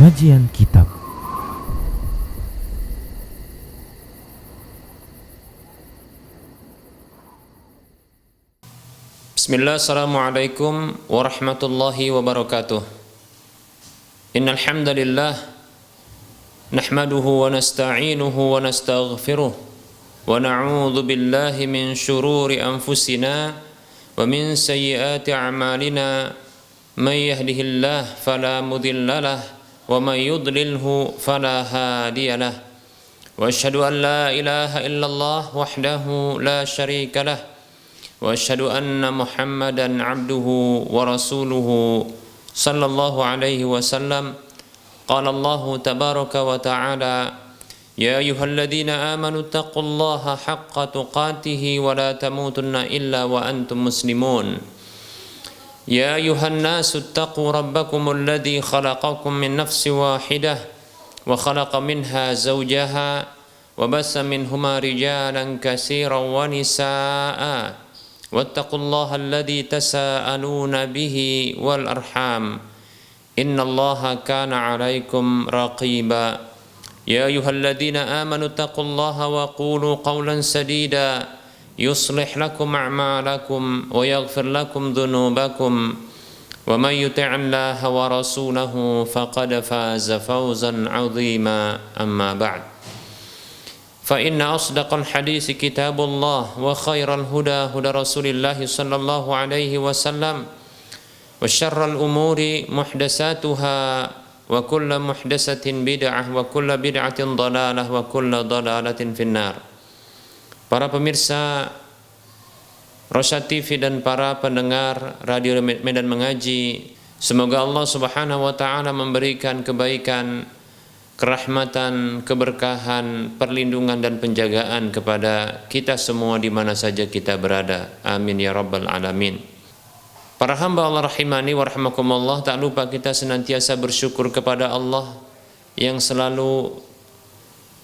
Kajian Kitab. Bismillah, assalamualaikum warahmatullahi wabarakatuh. Innal hamdalillah nahmaduhu wa nasta'inuhu wa nastaghfiruh wa na'udzu billahi min shururi anfusina wa min sayyiati a'malina. May yahdihillahu fala mudilla lahu wa may yudlilhu fala hadiya lahu. Wa asyhadu an la ilaha illallah wahdahu la syarika lahu wa asyhadu anna Muhammadan abduhu wa rasuluhu sallallahu alaihi wasallam. Qala Allah tabaraka wa ta'ala, ya ayyuhalladzina amanu taqullaha haqqa tuqatih wa la tamutunna illa wa antum muslimun. Ya ayuhan nasu attaqu rabbakumul ladzi khalaqakum min nafsin wahidah wa khalaqa minha zawjaha wa bassa minhuma rijalan katsiran wa nisaa'a wattaqullaha alladzi tasaaluna bihi wal arham innallaha kana 'alaikum raqiba. Ya ayyuhalladzina amanu taqullaha wa qulu qawlan sadida yuslih lakum a'malakum wa yaghfir lakum dhunubakum wa may yuti'illaha wa rasulahu faqad faza fawzan 'azima. Amma ba'd, fa inna asdaqal hadits kitabullah wa khairal huda huda Rasulillah sallallahu alaihi wasallam wa syarrul umuri muhdatsatuha wa kullu muhdatsatin bid'ah wa kullu bid'atin dhalalah wa kullu dhalalatin finnar. Para pemirsa Rosyad TV dan para pendengar Radio Medan Mengaji, semoga Allah Subhanahu wa taala memberikan kebaikan, kerahmatan, keberkahan, perlindungan dan penjagaan kepada kita semua di mana saja kita berada. Amin ya rabbal alamin. Para hamba Allah rahimani wa rahimakumullah, tak lupa kita senantiasa bersyukur kepada Allah yang selalu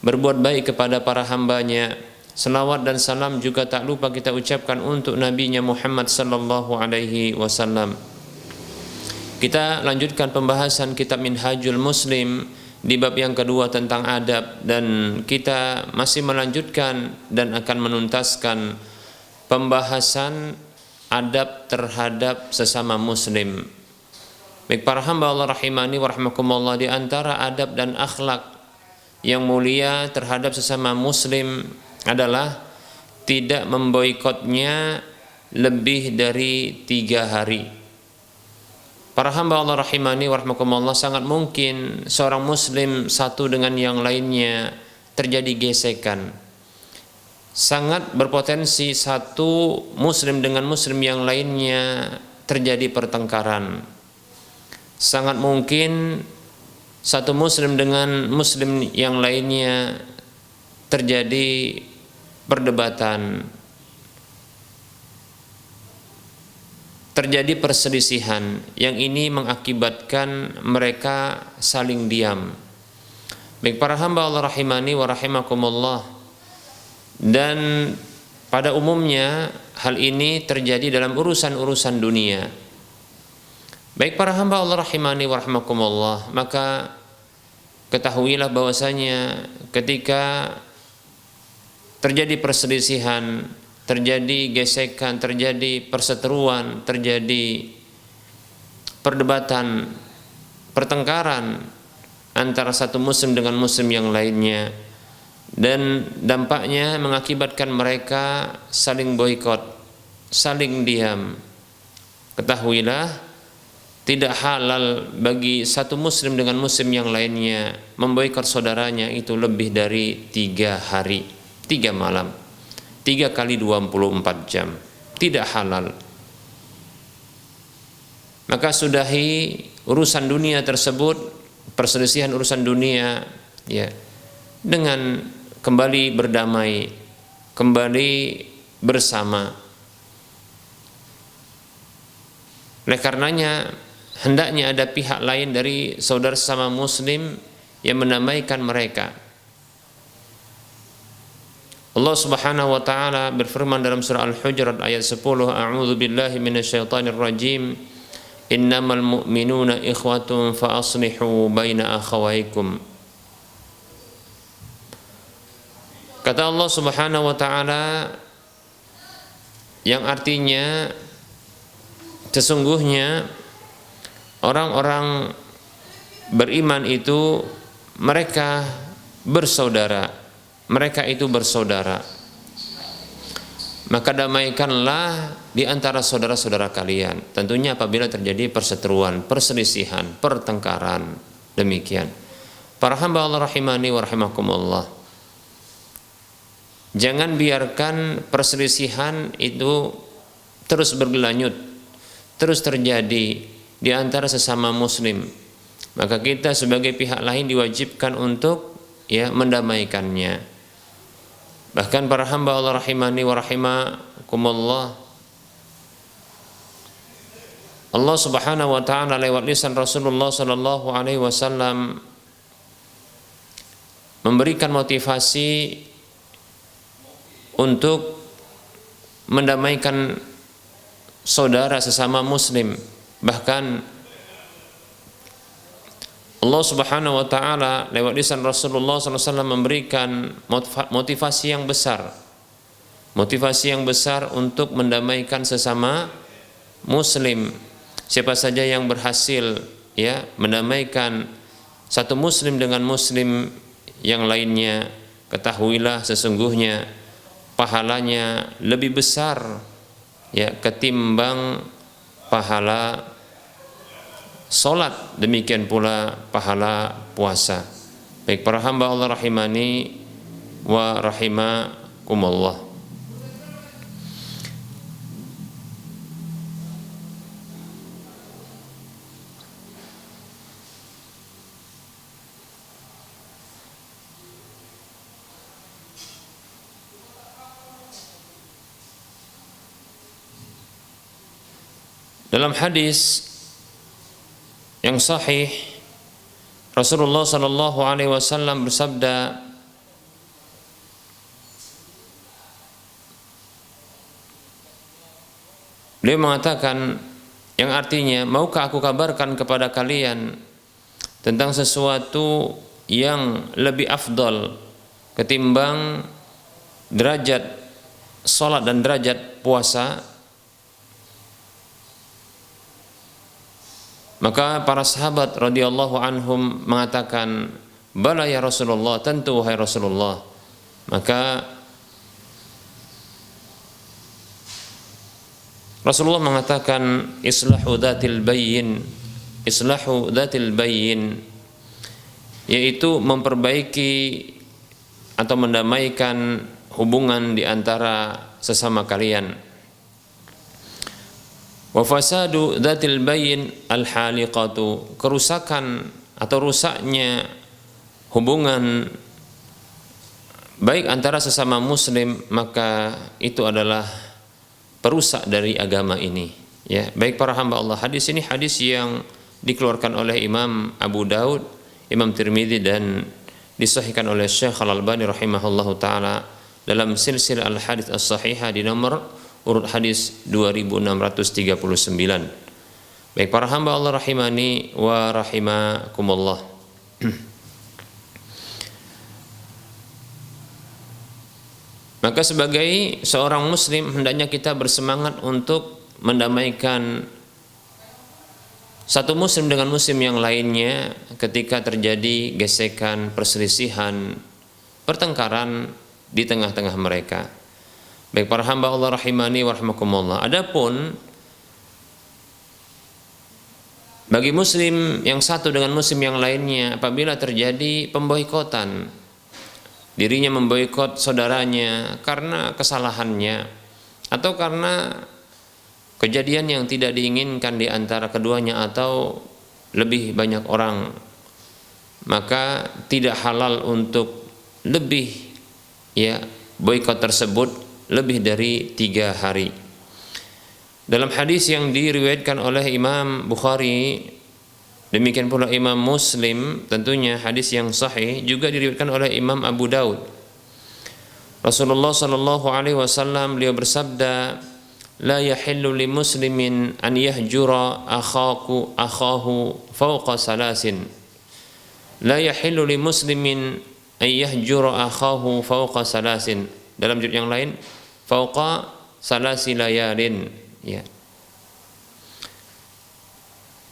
berbuat baik kepada para hambanya. Selawat dan salam juga tak lupa kita ucapkan untuk Nabi-Nya Muhammad sallallahu alaihi wasallam. Kita lanjutkan pembahasan kitab Minhajul Muslim di bab yang kedua tentang adab, dan kita masih melanjutkan dan akan menuntaskan pembahasan adab terhadap sesama muslim. Baik para hamba Allah rahimani wa rahimakumullah, di antara adab dan akhlak yang mulia terhadap sesama muslim adalah tidak memboikotnya lebih dari 3 hari. Para hamba Allah rahimani wa rahimakumullah, sangat mungkin seorang muslim satu dengan yang lainnya terjadi gesekan. Sangat berpotensi satu muslim dengan muslim yang lainnya terjadi pertengkaran. Sangat mungkin satu muslim dengan muslim yang lainnya terjadi perdebatan, terjadi perselisihan yang ini mengakibatkan mereka saling diam. Baik para hamba Allah rahimani wa rahimakumullah, dan pada umumnya hal ini terjadi dalam urusan-urusan dunia. Baik para hamba Allah rahimani wa rahimakumullah, maka ketahuilah bahwasanya ketika terjadi perselisihan, terjadi gesekan, terjadi perseteruan, terjadi perdebatan, pertengkaran antara satu muslim dengan muslim yang lainnya, dan dampaknya mengakibatkan mereka saling boikot, saling diam. Ketahuilah, tidak halal bagi satu muslim dengan muslim yang lainnya memboikot saudaranya itu lebih dari 3 hari, 3 malam, 3 kali 24 jam. Tidak halal. Maka sudahi urusan dunia tersebut, perselisihan urusan dunia, ya, dengan kembali berdamai, kembali bersama. Oleh karenanya hendaknya ada pihak lain dari saudara sesama muslim yang mendamaikan mereka. Allah Subhanahu wa taala berfirman dalam surah Al-Hujurat ayat 10, A'udzu billahi minasyaitonir rajim. innamal mu'minuna ikhwatun fa aslihu baina akhawaykum. Kata Allah Subhanahu wa taala, yang artinya sesungguhnya orang-orang beriman itu mereka bersaudara, mereka itu bersaudara. Maka damaikanlah di antara saudara-saudara kalian. Tentunya apabila terjadi perseteruan, perselisihan, pertengkaran, demikian. Para hamba Allah rahimani wa rahimakumullah, jangan biarkan perselisihan itu terus bergelanjut, terus terjadi di antara sesama muslim. Maka kita sebagai pihak lain diwajibkan untuk mendamaikannya. Bahkan para hamba Allah rahimani wa rahimakumullah, Allah Subhanahu wa taala lewat lisan Rasulullah sallallahu alaihi wasallam memberikan motivasi untuk mendamaikan saudara sesama muslim. Bahkan Allah Subhanahu wa taala lewat lisan Rasulullah SAW memberikan motivasi yang besar. Motivasi yang besar untuk mendamaikan sesama muslim. Siapa saja yang berhasil mendamaikan satu muslim dengan muslim yang lainnya, ketahuilah sesungguhnya pahalanya lebih besar ketimbang pahala salat, demikian pula pahala puasa. Baik para hamba Allah rahimani wa rahimakumullah. Dalam hadis yang sahih, Rasulullah sallallahu alaihi wasallam bersabda, beliau mengatakan yang artinya, maukah aku kabarkan kepada kalian tentang sesuatu yang lebih afdal ketimbang derajat salat dan derajat puasa? Maka para sahabat radhiyallahu anhum mengatakan, bala ya Rasulullah, tentu wahai Rasulullah. Maka Rasulullah mengatakan, islahu dzatil bayyin, islahu dzatil bayyin, yaitu memperbaiki atau mendamaikan hubungan di antara sesama kalian. Wa fasadu dzatil bayyin al-haliqatu, kerusakan atau rusaknya hubungan baik antara sesama muslim, maka itu adalah perusak dari agama ini. Baik para hamba Allah, hadis ini hadis yang dikeluarkan oleh Imam Abu Daud, Imam Tirmidzi, dan disahihkan oleh Syekh Al-Albani rahimahullahu taala dalam silsilah al-hadits as-sahihah di nomor urut hadis 2639. Baik para hamba Allah rahimani wa rahimakumullah. Maka sebagai seorang muslim hendaknya kita bersemangat untuk mendamaikan satu muslim dengan muslim yang lainnya ketika terjadi gesekan, perselisihan, pertengkaran di tengah-tengah mereka. Baik para hamba Allah rahimani wa rahimakumullah. Adapun bagi muslim yang satu dengan muslim yang lainnya, apabila terjadi pemboikotan, dirinya memboikot saudaranya karena kesalahannya atau karena kejadian yang tidak diinginkan di antara keduanya atau lebih banyak orang, maka tidak halal untuk lebih boikot tersebut lebih dari 3 hari. Dalam hadis yang diriwayatkan oleh Imam Bukhari, demikian pula Imam Muslim, tentunya hadis yang sahih juga diriwayatkan oleh Imam Abu Daud. Rasulullah sallallahu alaihi wasallam beliau bersabda, la yahillu li muslimin an yahjura akhahu fawqa salasin. La yahillu li muslimin an yahjura akhahu fawqa salasin. Dalam juz yang lain fawqa salasi layalin, ya.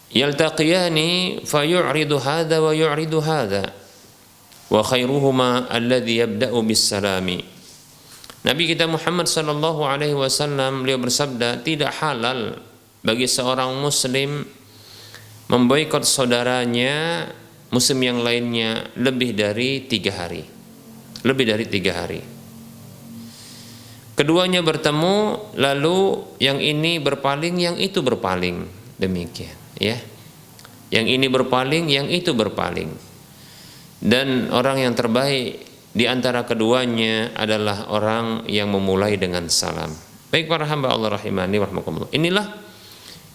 Yaltaqiyani fayu'ridu hadha wa yu'ridu hadha wa khairuhuma alladhi yabda'u bis salami. Nabi kita Muhammad sallallahu alaihi wasallam beliau bersabda, tidak halal bagi seorang muslim memboikot saudaranya muslim yang lainnya lebih dari 3 hari. Lebih dari 3 hari. Keduanya bertemu, lalu yang ini berpaling, yang itu berpaling. Demikian, ya. Yang ini berpaling, yang itu berpaling. Dan orang yang terbaik di antara keduanya adalah orang yang memulai dengan salam. Baik para hamba Allah rahimani warahmatullah. Inilah,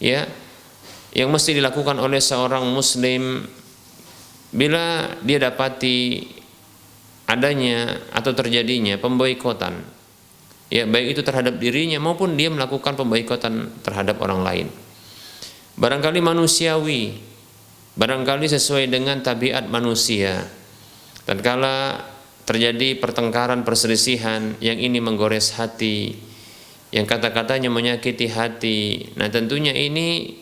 ya, yang mesti dilakukan oleh seorang muslim bila dia dapati adanya atau terjadinya pemboikotan, ya, baik itu terhadap dirinya maupun dia melakukan pemboikotan terhadap orang lain. Barangkali manusiawi, barangkali sesuai dengan tabiat manusia. Tatkala terjadi pertengkaran, perselisihan, yang ini menggores hati, yang kata-katanya menyakiti hati. Nah, tentunya ini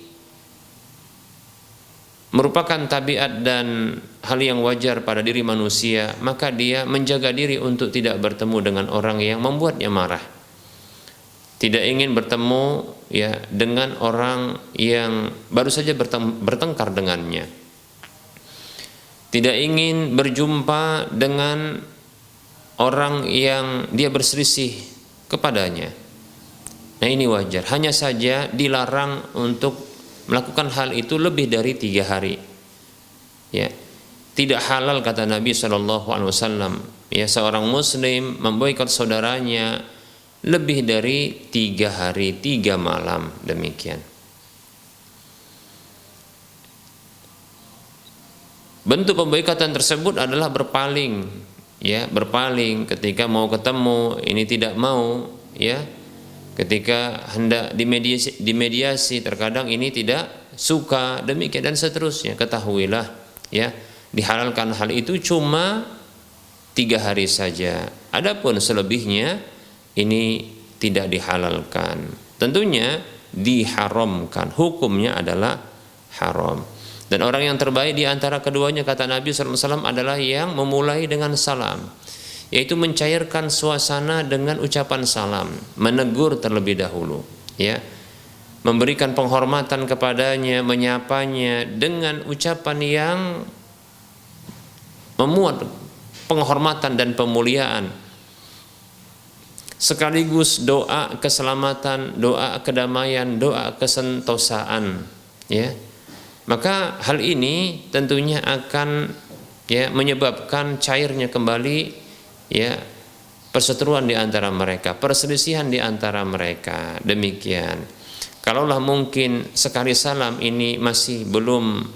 merupakan tabiat dan hal yang wajar pada diri manusia, maka dia menjaga diri untuk tidak bertemu dengan orang yang membuatnya marah. Tidak ingin bertemu, ya, dengan orang yang baru saja bertengkar dengannya. Tidak ingin berjumpa dengan orang yang dia berselisih kepadanya. Nah, ini wajar. Hanya saja dilarang untuk melakukan hal itu lebih dari 3 hari. Ya, tidak halal kata Nabi SAW. Ya, seorang muslim memboikot saudaranya lebih dari 3 hari 3 malam, demikian. Bentuk pemboikotan tersebut adalah berpaling, ya, berpaling ketika mau ketemu ini tidak mau, ya. Ketika hendak dimediasi terkadang ini tidak suka, demikian dan seterusnya. Ketahuilah, ya, dihalalkan hal itu cuma 3 hari saja. Adapun selebihnya ini tidak dihalalkan. Tentunya diharamkan, hukumnya adalah haram. Dan orang yang terbaik di antara keduanya kata Nabi SAW adalah yang memulai dengan salam, yaitu mencairkan suasana dengan ucapan salam, menegur terlebih dahulu, ya, memberikan penghormatan kepadanya, menyapanya dengan ucapan yang memuat penghormatan dan pemuliaan, sekaligus doa keselamatan, doa kedamaian, doa kesentosaan, ya. Maka hal ini tentunya akan, ya, menyebabkan cairnya kembali, ya, perseteruan di antara mereka, perselisihan di antara mereka. Demikian. Kalaulah mungkin sekali salam ini masih belum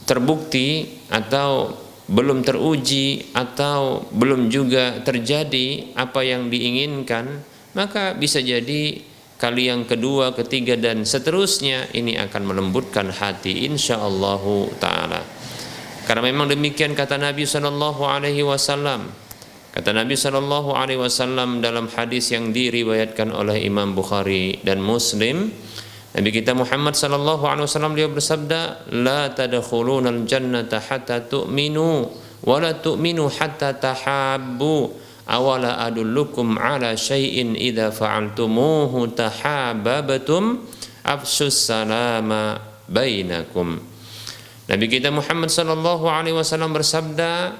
terbukti atau belum teruji atau belum juga terjadi apa yang diinginkan, maka bisa jadi kali yang kedua, ketiga dan seterusnya ini akan melembutkan hati insyaallah taala. Karena memang demikian kata Nabi sallallahu alaihi wasallam. Kata Nabi sallallahu alaihi wasallam dalam hadis yang diriwayatkan oleh Imam Bukhari dan Muslim, Nabi kita Muhammad sallallahu alaihi wasallam beliau bersabda, "La tadkhulunal jannata hatta tu'minu wa la tu'minu hatta tahabbu. Awala adullukum ala syai'in idza fa'altumuhu tahabbabtum afshus salama bainakum." Nabi kita Muhammad sallallahu alaihi wasallam bersabda,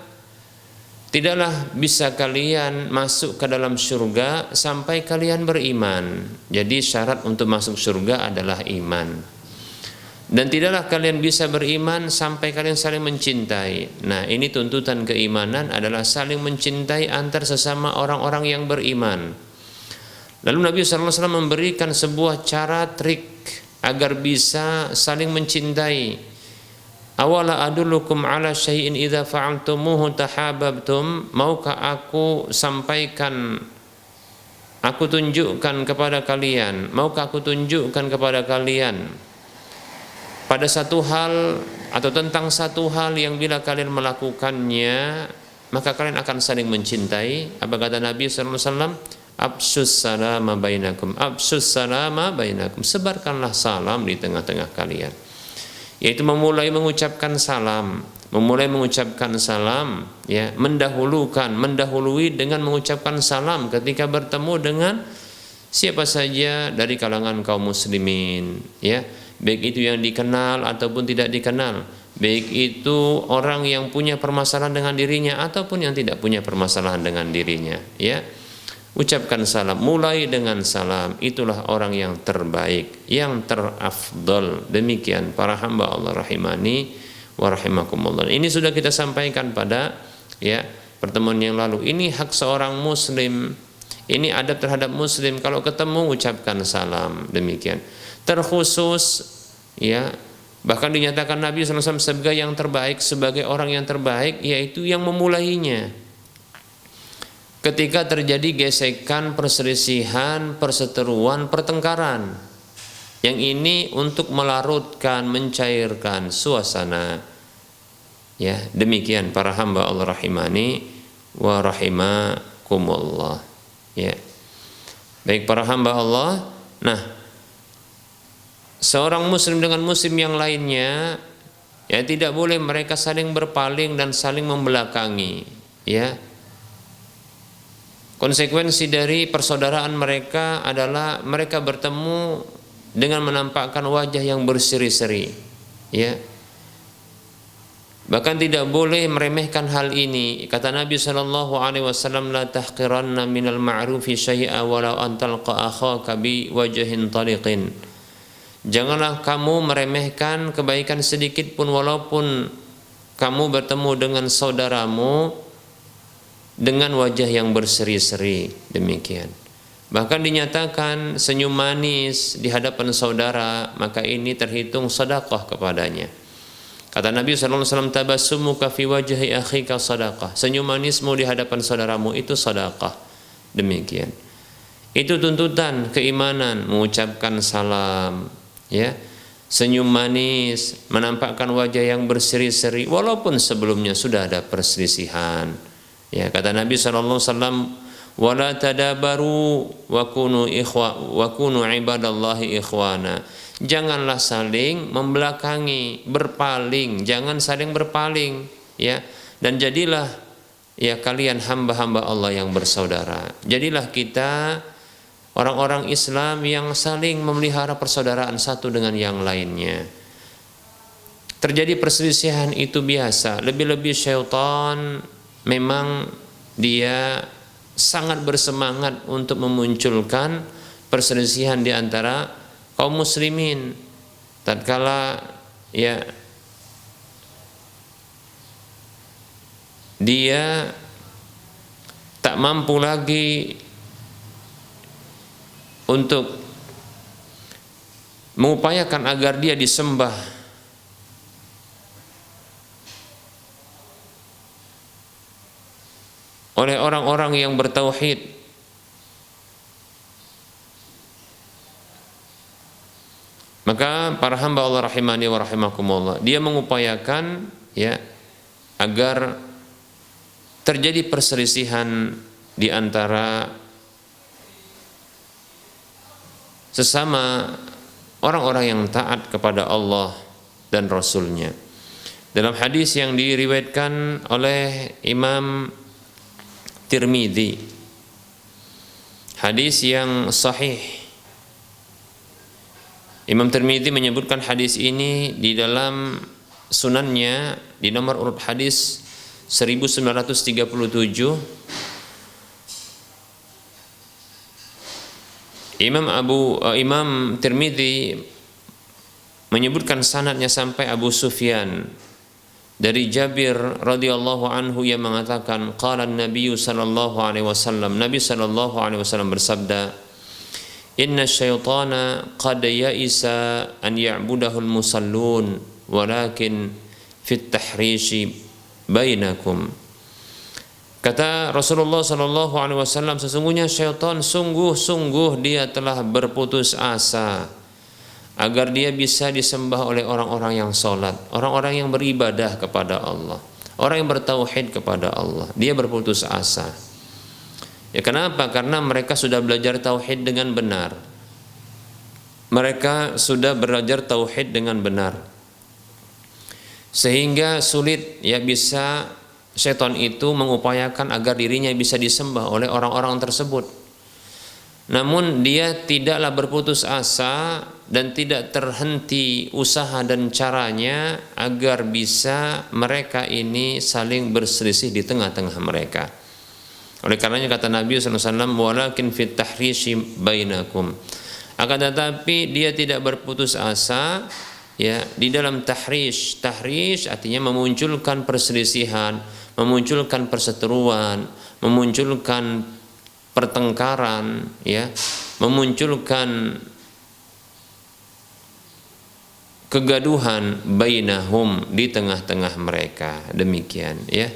tidaklah bisa kalian masuk ke dalam surga sampai kalian beriman. Jadi syarat untuk masuk surga adalah iman. Dan tidaklah kalian bisa beriman sampai kalian saling mencintai. Nah, ini tuntutan keimanan adalah saling mencintai antar sesama orang-orang yang beriman. Lalu Nabi SAW memberikan sebuah cara trik agar bisa saling mencintai. Awala adullukum ala syai'in idza fa'altumuhu tahabbabtum. Maukah aku sampaikan aku tunjukkan kepada kalian, maukah aku tunjukkan kepada kalian pada satu hal atau tentang satu hal yang bila kalian melakukannya maka kalian akan saling mencintai. Apa kata Nabi sallallahu alaihi wasallam? Absyus salama bainakum, absyus salama bainakum, sebarkanlah salam di tengah-tengah kalian. Yaitu memulai mengucapkan salam, ya, mendahului dengan mengucapkan salam ketika bertemu dengan siapa saja dari kalangan kaum muslimin, ya, baik itu yang dikenal ataupun tidak dikenal, baik itu orang yang punya permasalahan dengan dirinya ataupun yang tidak punya permasalahan dengan dirinya, ya. Ucapkan salam, mulai dengan salam, itulah orang yang terbaik, yang terafdal. Demikian para hamba Allah rahimani wa rahimakumullah. Ini sudah kita sampaikan pada, ya, pertemuan yang lalu. Ini hak seorang muslim, ini adab terhadap muslim, kalau ketemu ucapkan salam. Demikian. Terkhusus, ya, bahkan dinyatakan Nabi SAW sebagai yang terbaik, sebagai orang yang terbaik, yaitu yang memulainya. Ketika terjadi gesekan, perselisihan, perseteruan, pertengkaran, yang ini untuk melarutkan, mencairkan suasana, ya. Demikian para hamba Allah rahimani wa rahimakumullah, ya. Baik para hamba Allah. Nah, seorang muslim dengan muslim yang lainnya, ya, tidak boleh mereka saling berpaling dan saling membelakangi, ya. Konsekuensi dari persaudaraan mereka adalah mereka bertemu dengan menampakkan wajah yang berseri-seri, ya. Bahkan tidak boleh meremehkan hal ini. Kata Nabi SAW, la tahqiranna minal ma'rufi syai'a walau an talqa akhaka bi wajhin taliqin. Janganlah kamu meremehkan kebaikan sedikit pun walaupun kamu bertemu dengan saudaramu dengan wajah yang berseri-seri. Demikian. Bahkan dinyatakan senyum manis di hadapan saudara, maka ini terhitung sedekah kepadanya. Kata Nabi SAW, tabassumuka fi wajhi akhika sedekah. Senyum manismu di hadapan saudaramu itu sedekah. Demikian. Itu tuntutan keimanan, mengucapkan salam, ya. Senyum manis, menampakkan wajah yang berseri-seri walaupun sebelumnya sudah ada perselisihan. Ya, kata Nabi SAW, wala tadabaru wa kunu ibadallahi ikhwana. Janganlah saling membelakangi, berpaling, jangan saling berpaling, ya. Dan jadilah, ya, kalian hamba-hamba Allah yang bersaudara. Jadilah kita orang-orang Islam yang saling memelihara persaudaraan satu dengan yang lainnya. Terjadi perselisihan itu biasa, lebih-lebih syaitan memang dia sangat bersemangat untuk memunculkan perselisihan di antara kaum muslimin. Tatkala, ya, dia tak mampu lagi untuk mengupayakan agar dia disembah oleh orang-orang yang bertauhid, maka para hamba Allah rahimani wa rahimakumullah, dia mengupayakan, ya, agar terjadi perselisihan di antara sesama orang-orang yang taat kepada Allah dan Rasul-Nya. Dalam hadis yang diriwayatkan oleh Imam Tirmidzi, hadis yang sahih, Imam Tirmidzi menyebutkan hadis ini di dalam sunannya di nomor urut hadis 1937. Imam Tirmidzi menyebutkan sanadnya sampai Abu Sufyan dari Jabir radhiyallahu anhu yang mengatakan, qala an-nabiy sallallahu alaihi wasallam, Nabi sallallahu alaihi wasallam bersabda, inna syaitana qad ya'isa an ya'budahul musallun walakin fit tahrishi bainakum. Kata Rasulullah sallallahu alaihi wasallam, sesungguhnya syaitan sungguh-sungguh dia telah berputus asa agar dia bisa disembah oleh orang-orang yang sholat, orang-orang yang beribadah kepada Allah, orang yang bertauhid kepada Allah. Dia berputus asa. Ya, kenapa? Karena mereka sudah belajar tauhid dengan benar. Mereka sudah belajar tauhid dengan benar. Sehingga sulit ya bisa syaitan itu mengupayakan agar dirinya bisa disembah oleh orang-orang tersebut. Namun dia tidaklah berputus asa dan tidak terhenti usaha dan caranya agar bisa mereka ini saling berselisih di tengah-tengah mereka. Oleh karenanya kata Nabi SAW, walakin fit tahrishi bainakum. Akan tetapi dia tidak berputus asa ya di dalam tahrish. Tahrish artinya memunculkan perselisihan, memunculkan perseteruan, memunculkan pertengkaran, ya, memunculkan kegaduhan bainahum di tengah-tengah mereka. Demikian, ya.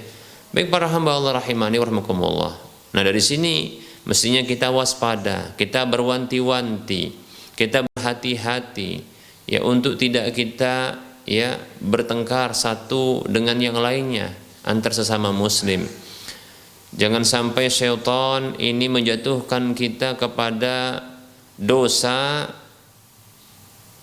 Baik para hamba Allah rahimani wa rahmakumullah. Nah, dari sini mestinya kita waspada, kita berwanti-wanti, kita berhati-hati ya untuk tidak kita ya bertengkar satu dengan yang lainnya antar sesama muslim. Jangan sampai syaitan ini menjatuhkan kita kepada dosa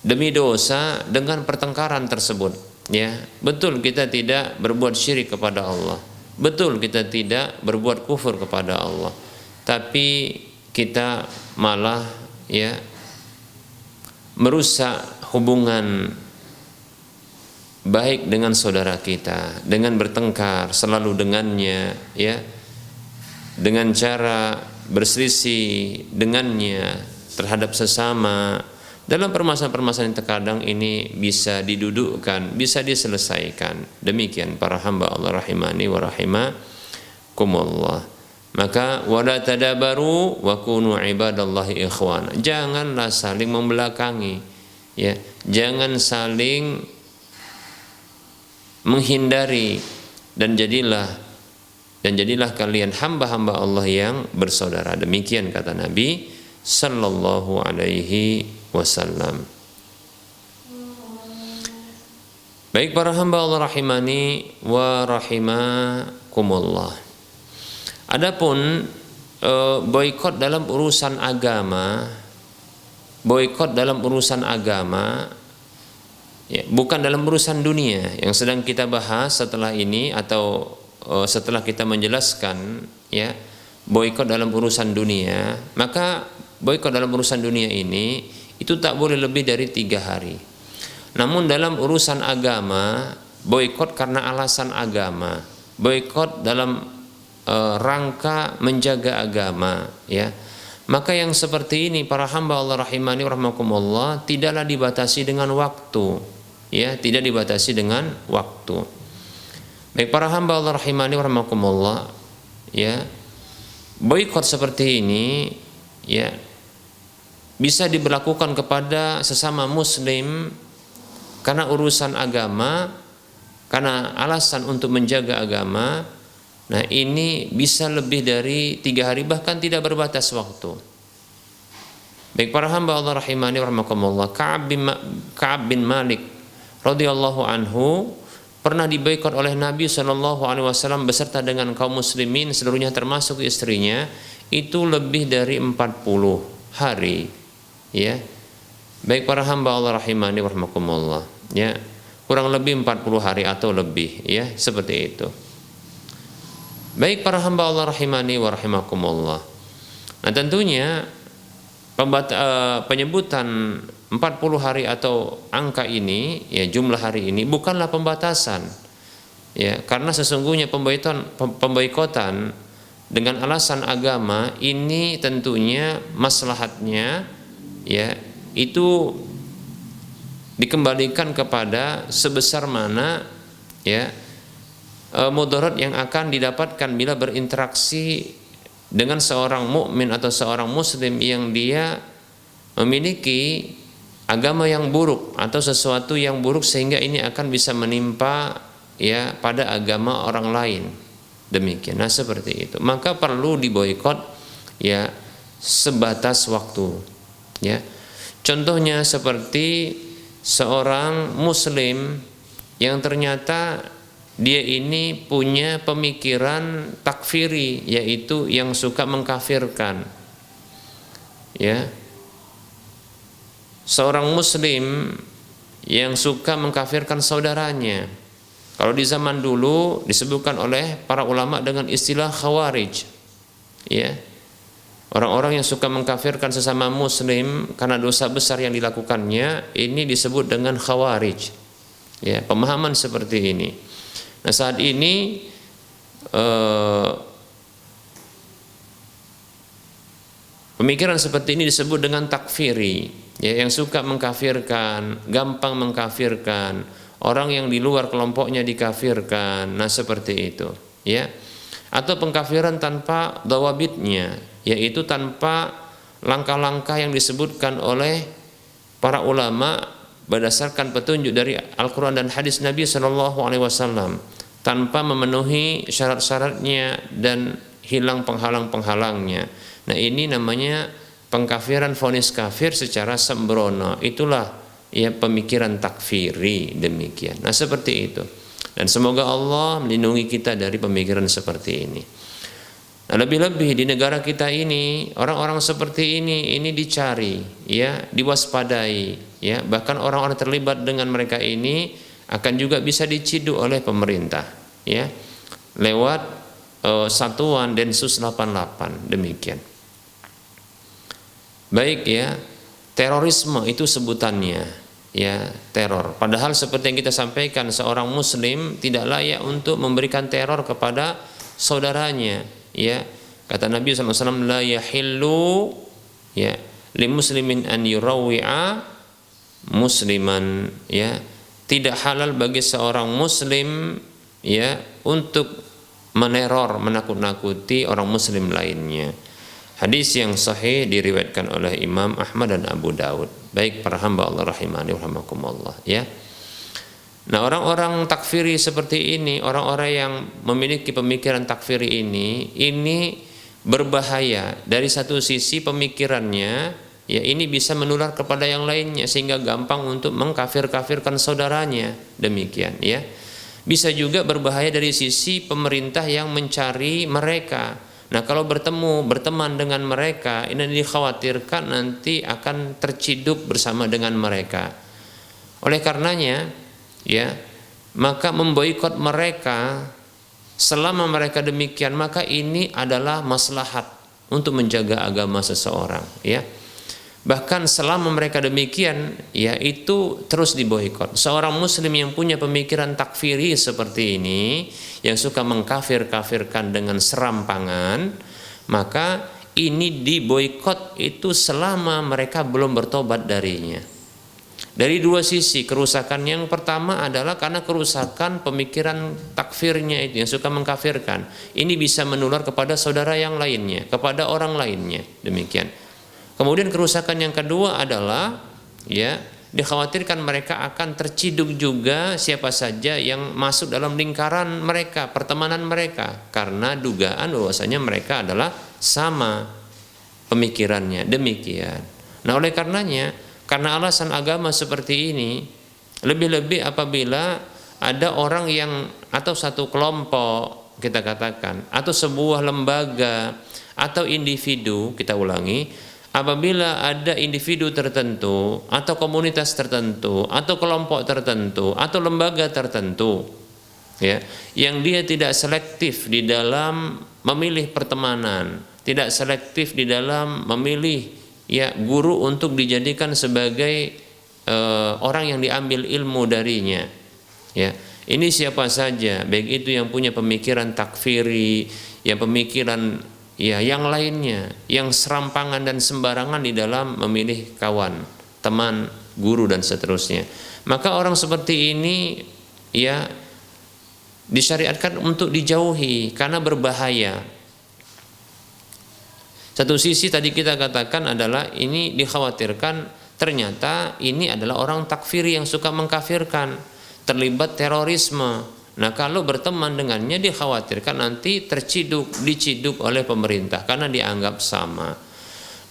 demi dosa dengan pertengkaran tersebut. Ya, betul kita tidak berbuat syirik kepada Allah. Betul kita tidak berbuat kufur kepada Allah. Tapi kita malah ya merusak hubungan baik dengan saudara kita, dengan bertengkar selalu dengannya, ya, dengan cara berselisih dengannya terhadap sesama. Dalam permasalahan-permasalahan yang terkadang ini bisa didudukkan, bisa diselesaikan. Demikian para hamba Allah rahimani wa rahimakumullah. Maka wala tadabaru wa kunu ibadallahi ikhwana. Janganlah saling membelakangi, ya. Jangan saling menghindari dan jadilah kalian hamba-hamba Allah yang bersaudara. Demikian kata Nabi sallallahu alaihi wasallam. Baik para hamba Allah rahimani wa rahimakumullah. Adapun boikot dalam urusan agama, ya, bukan dalam urusan dunia yang sedang kita bahas setelah ini atau setelah kita menjelaskan ya boikot dalam urusan dunia, maka boikot dalam urusan dunia ini itu tak boleh lebih dari 3 hari. Namun dalam urusan agama, boikot karena alasan agama, boikot dalam rangka menjaga agama, ya, maka yang seperti ini para hamba Allah rahimani rahmakumullah tidaklah dibatasi dengan waktu, ya, tidak dibatasi dengan waktu. Baik para hamba Allah rahimani rahmakumullah, ya, boikot seperti ini ya bisa diberlakukan kepada sesama muslim karena urusan agama, karena alasan untuk menjaga agama. Nah, ini bisa lebih dari 3 hari, bahkan tidak berbatas waktu. Baik para hamba Allah rahimani rahmakumullah, Ka'ab bin Malik radhiyallahu anhu pernah diboikot oleh Nabi SAW beserta dengan kaum muslimin seluruhnya termasuk istrinya, itu lebih dari 40 hari, ya. Baik para hamba Allah rahimani rahmakumullah, ya, kurang lebih 40 hari atau lebih, ya, seperti itu. Baik para hamba Allah rahimani wa rahimakumullah. Nah, tentunya penyebutan 40 hari atau angka ini, ya, jumlah hari ini bukanlah pembatasan, ya, karena sesungguhnya pemboikotan dengan alasan agama ini tentunya maslahatnya, ya, itu dikembalikan kepada sebesar mana, ya, mudarat yang akan didapatkan bila berinteraksi dengan seorang mukmin atau seorang muslim yang dia memiliki agama yang buruk atau sesuatu yang buruk sehingga ini akan bisa menimpa, ya, pada agama orang lain. Demikian. Nah, seperti itu. Maka perlu diboikot ya sebatas waktu. Ya. Contohnya seperti seorang muslim yang ternyata dia ini punya pemikiran takfiri, yaitu yang suka mengkafirkan. Ya. Seorang muslim yang suka mengkafirkan saudaranya. Kalau di zaman dulu disebutkan oleh para ulama dengan istilah khawarij. Ya. Orang-orang yang suka mengkafirkan sesama muslim karena dosa besar yang dilakukannya, ini disebut dengan khawarij. Ya, pemahaman seperti ini. Nah, saat ini pemikiran seperti ini disebut dengan takfiri. Ya, yang suka mengkafirkan, gampang mengkafirkan, orang yang di luar kelompoknya dikafirkan. Nah, seperti itu. Ya. Atau pengkafiran tanpa dawabitnya, yaitu tanpa langkah-langkah yang disebutkan oleh para ulama berdasarkan petunjuk dari Al-Quran dan hadis Nabi SAW, tanpa memenuhi syarat-syaratnya dan hilang penghalang-penghalangnya. Nah, ini namanya pengkafiran vonis kafir secara sembrono. Itulah ya pemikiran takfiri, demikian. Nah, seperti itu. Dan semoga Allah melindungi kita dari pemikiran seperti ini. Nah, lebih-lebih di negara kita ini, orang-orang seperti ini dicari, ya, diwaspadai, ya. Bahkan orang-orang terlibat dengan mereka ini akan juga bisa diciduk oleh pemerintah, ya, lewat satuan Densus 88, demikian. Baik, ya, terorisme itu sebutannya. Ya, teror. Padahal seperti yang kita sampaikan, seorang muslim tidak layak untuk memberikan teror kepada saudaranya. Ya, kata Nabi SAW, la yahillu ya li muslimin an yurawi'a musliman. Ya, tidak halal bagi seorang muslim ya untuk meneror, menakut-nakuti orang muslim lainnya. Hadis yang sahih diriwayatkan oleh Imam Ahmad dan Abu Daud. Baik para hamba Allah rahimani wa rahimakumullah, ya. Nah, orang-orang takfiri seperti ini, orang-orang yang memiliki pemikiran takfiri ini berbahaya. Dari satu sisi pemikirannya, ya, ini bisa menular kepada yang lainnya sehingga gampang untuk mengkafir-kafirkan saudaranya, demikian, ya. Bisa juga berbahaya dari sisi pemerintah yang mencari mereka. Nah, kalau berteman dengan mereka, ini dikhawatirkan nanti akan terciduk bersama dengan mereka. Oleh karenanya, ya, maka memboikot mereka selama mereka demikian, maka ini adalah maslahat untuk menjaga agama seseorang, ya. Bahkan selama mereka demikian, ya, itu terus diboikot. Seorang muslim yang punya pemikiran takfiri seperti ini, yang suka mengkafir-kafirkan dengan serampangan, maka ini diboikot itu selama mereka belum bertobat darinya. Dari dua sisi kerusakan. Yang pertama adalah karena kerusakan pemikiran takfirnya itu, yang suka mengkafirkan. Ini bisa menular kepada saudara yang lainnya, kepada orang lainnya, demikian. Kemudian kerusakan yang kedua adalah, ya, dikhawatirkan mereka akan terciduk juga siapa saja yang masuk dalam lingkaran mereka, pertemanan mereka, karena dugaan bahwasanya mereka adalah sama pemikirannya, demikian. Nah, oleh karenanya, karena alasan agama seperti ini, lebih-lebih apabila ada orang yang, atau satu kelompok kita katakan, atau sebuah lembaga atau individu, kita ulangi, apabila ada individu tertentu atau komunitas tertentu atau kelompok tertentu atau lembaga tertentu, ya, yang dia tidak selektif di dalam memilih pertemanan, tidak selektif di dalam memilih, ya, guru untuk dijadikan sebagai orang yang diambil ilmu darinya, ya. Ini siapa saja, baik itu yang punya pemikiran takfiri, yang pemikiran, ya, yang lainnya, yang serampangan dan sembarangan di dalam memilih kawan, teman, guru dan seterusnya. Maka orang seperti ini, ya, disyariatkan untuk dijauhi karena berbahaya. Satu sisi tadi kita katakan adalah ini dikhawatirkan ternyata ini adalah orang takfiri yang suka mengkafirkan, terlibat terorisme, Nah, kalau berteman dengannya dikhawatirkan nanti diciduk oleh pemerintah karena dianggap sama.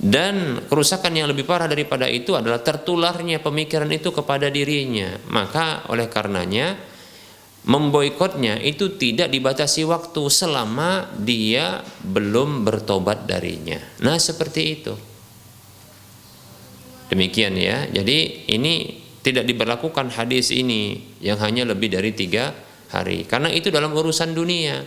Dan kerusakan yang lebih parah daripada itu adalah tertularnya pemikiran itu kepada dirinya. Maka oleh karenanya memboikotnya itu tidak dibatasi waktu selama dia belum bertobat darinya. Nah, seperti itu. Demikian ya. Jadi ini tidak diberlakukan hadis ini yang hanya lebih dari 3 hari. Karena itu dalam urusan dunia.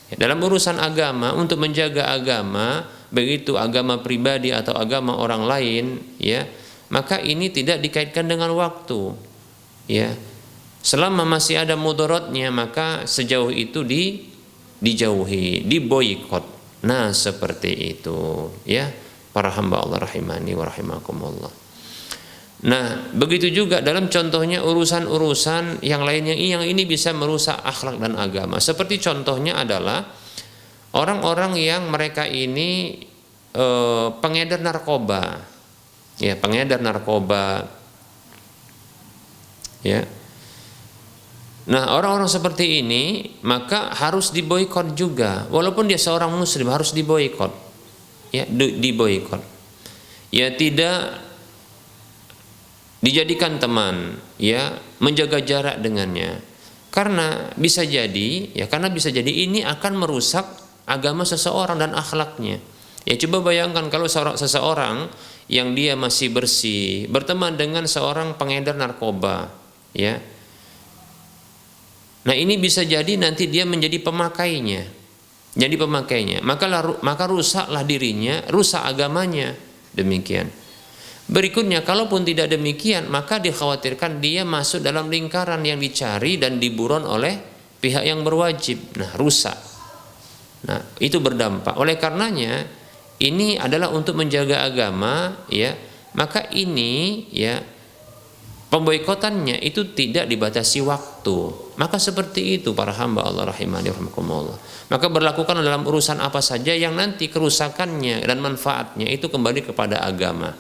Dalam urusan agama, untuk menjaga agama, begitu agama pribadi atau agama orang lain, ya, maka ini tidak dikaitkan dengan waktu. Ya. Selama masih ada mudaratnya, maka sejauh itu dijauhi, diboikot. Nah, seperti itu, ya. Para hamba Allah rahimani wa rahimakumullah. Nah, begitu juga dalam contohnya urusan-urusan yang lainnya yang ini bisa merusak akhlak dan agama. Seperti contohnya adalah orang-orang yang mereka ini pengedar narkoba. Ya, pengedar narkoba. Ya. Nah, orang-orang seperti ini maka harus diboikot juga. Walaupun dia seorang muslim harus diboikot. Ya, diboikot. Ya, tidak dijadikan teman, ya, menjaga jarak dengannya. Karena bisa jadi ini akan merusak agama seseorang dan akhlaknya. Ya, coba bayangkan kalau seseorang yang dia masih bersih berteman dengan seorang pengedar narkoba, ya. Nah, ini bisa jadi nanti dia menjadi pemakainya. Jadi pemakainya, maka rusaklah dirinya, rusak agamanya. Demikian. Berikutnya, kalaupun tidak demikian, maka dikhawatirkan dia masuk dalam lingkaran yang dicari dan diburon oleh pihak yang berwajib. Nah, rusak. Nah, itu berdampak. Oleh karenanya, ini adalah untuk menjaga agama, ya. Maka ini, ya, pemboikotannya itu tidak dibatasi waktu. Maka seperti itu para hamba Allah rahimani rahimakumullah. Maka berlakukan dalam urusan apa saja yang nanti kerusakannya dan manfaatnya itu kembali kepada agama.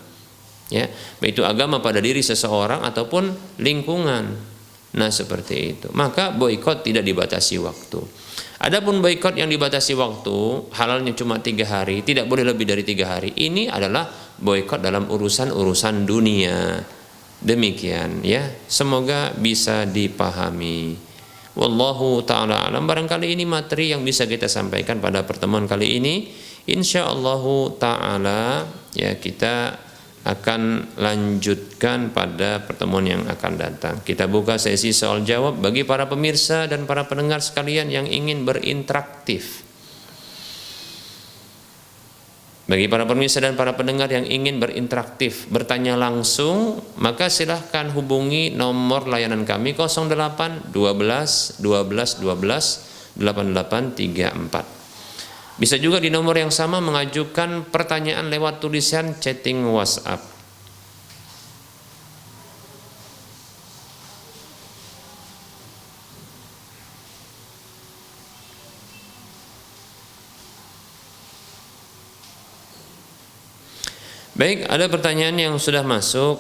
Ya, baik itu agama pada diri seseorang ataupun lingkungan. Nah, seperti itu. Maka boikot tidak dibatasi waktu. Adapun boikot yang dibatasi waktu, halalnya cuma 3 hari, tidak boleh lebih dari 3 hari. Ini adalah boikot dalam urusan-urusan dunia. Demikian ya, semoga bisa dipahami. Wallahu ta'ala alam. Barangkali ini materi yang bisa kita sampaikan pada pertemuan kali ini. Insyaallah ta'ala ya, kita akan lanjutkan pada pertemuan yang akan datang. Kita buka sesi soal jawab bagi para pemirsa dan para pendengar sekalian yang ingin berinteraktif. Bagi para pemirsa dan para pendengar yang ingin berinteraktif, bertanya langsung, maka silahkan hubungi nomor layanan kami 08 12 12 12 8834. Bisa juga di nomor yang sama mengajukan pertanyaan lewat tulisan chatting WhatsApp. Baik, ada pertanyaan yang sudah masuk.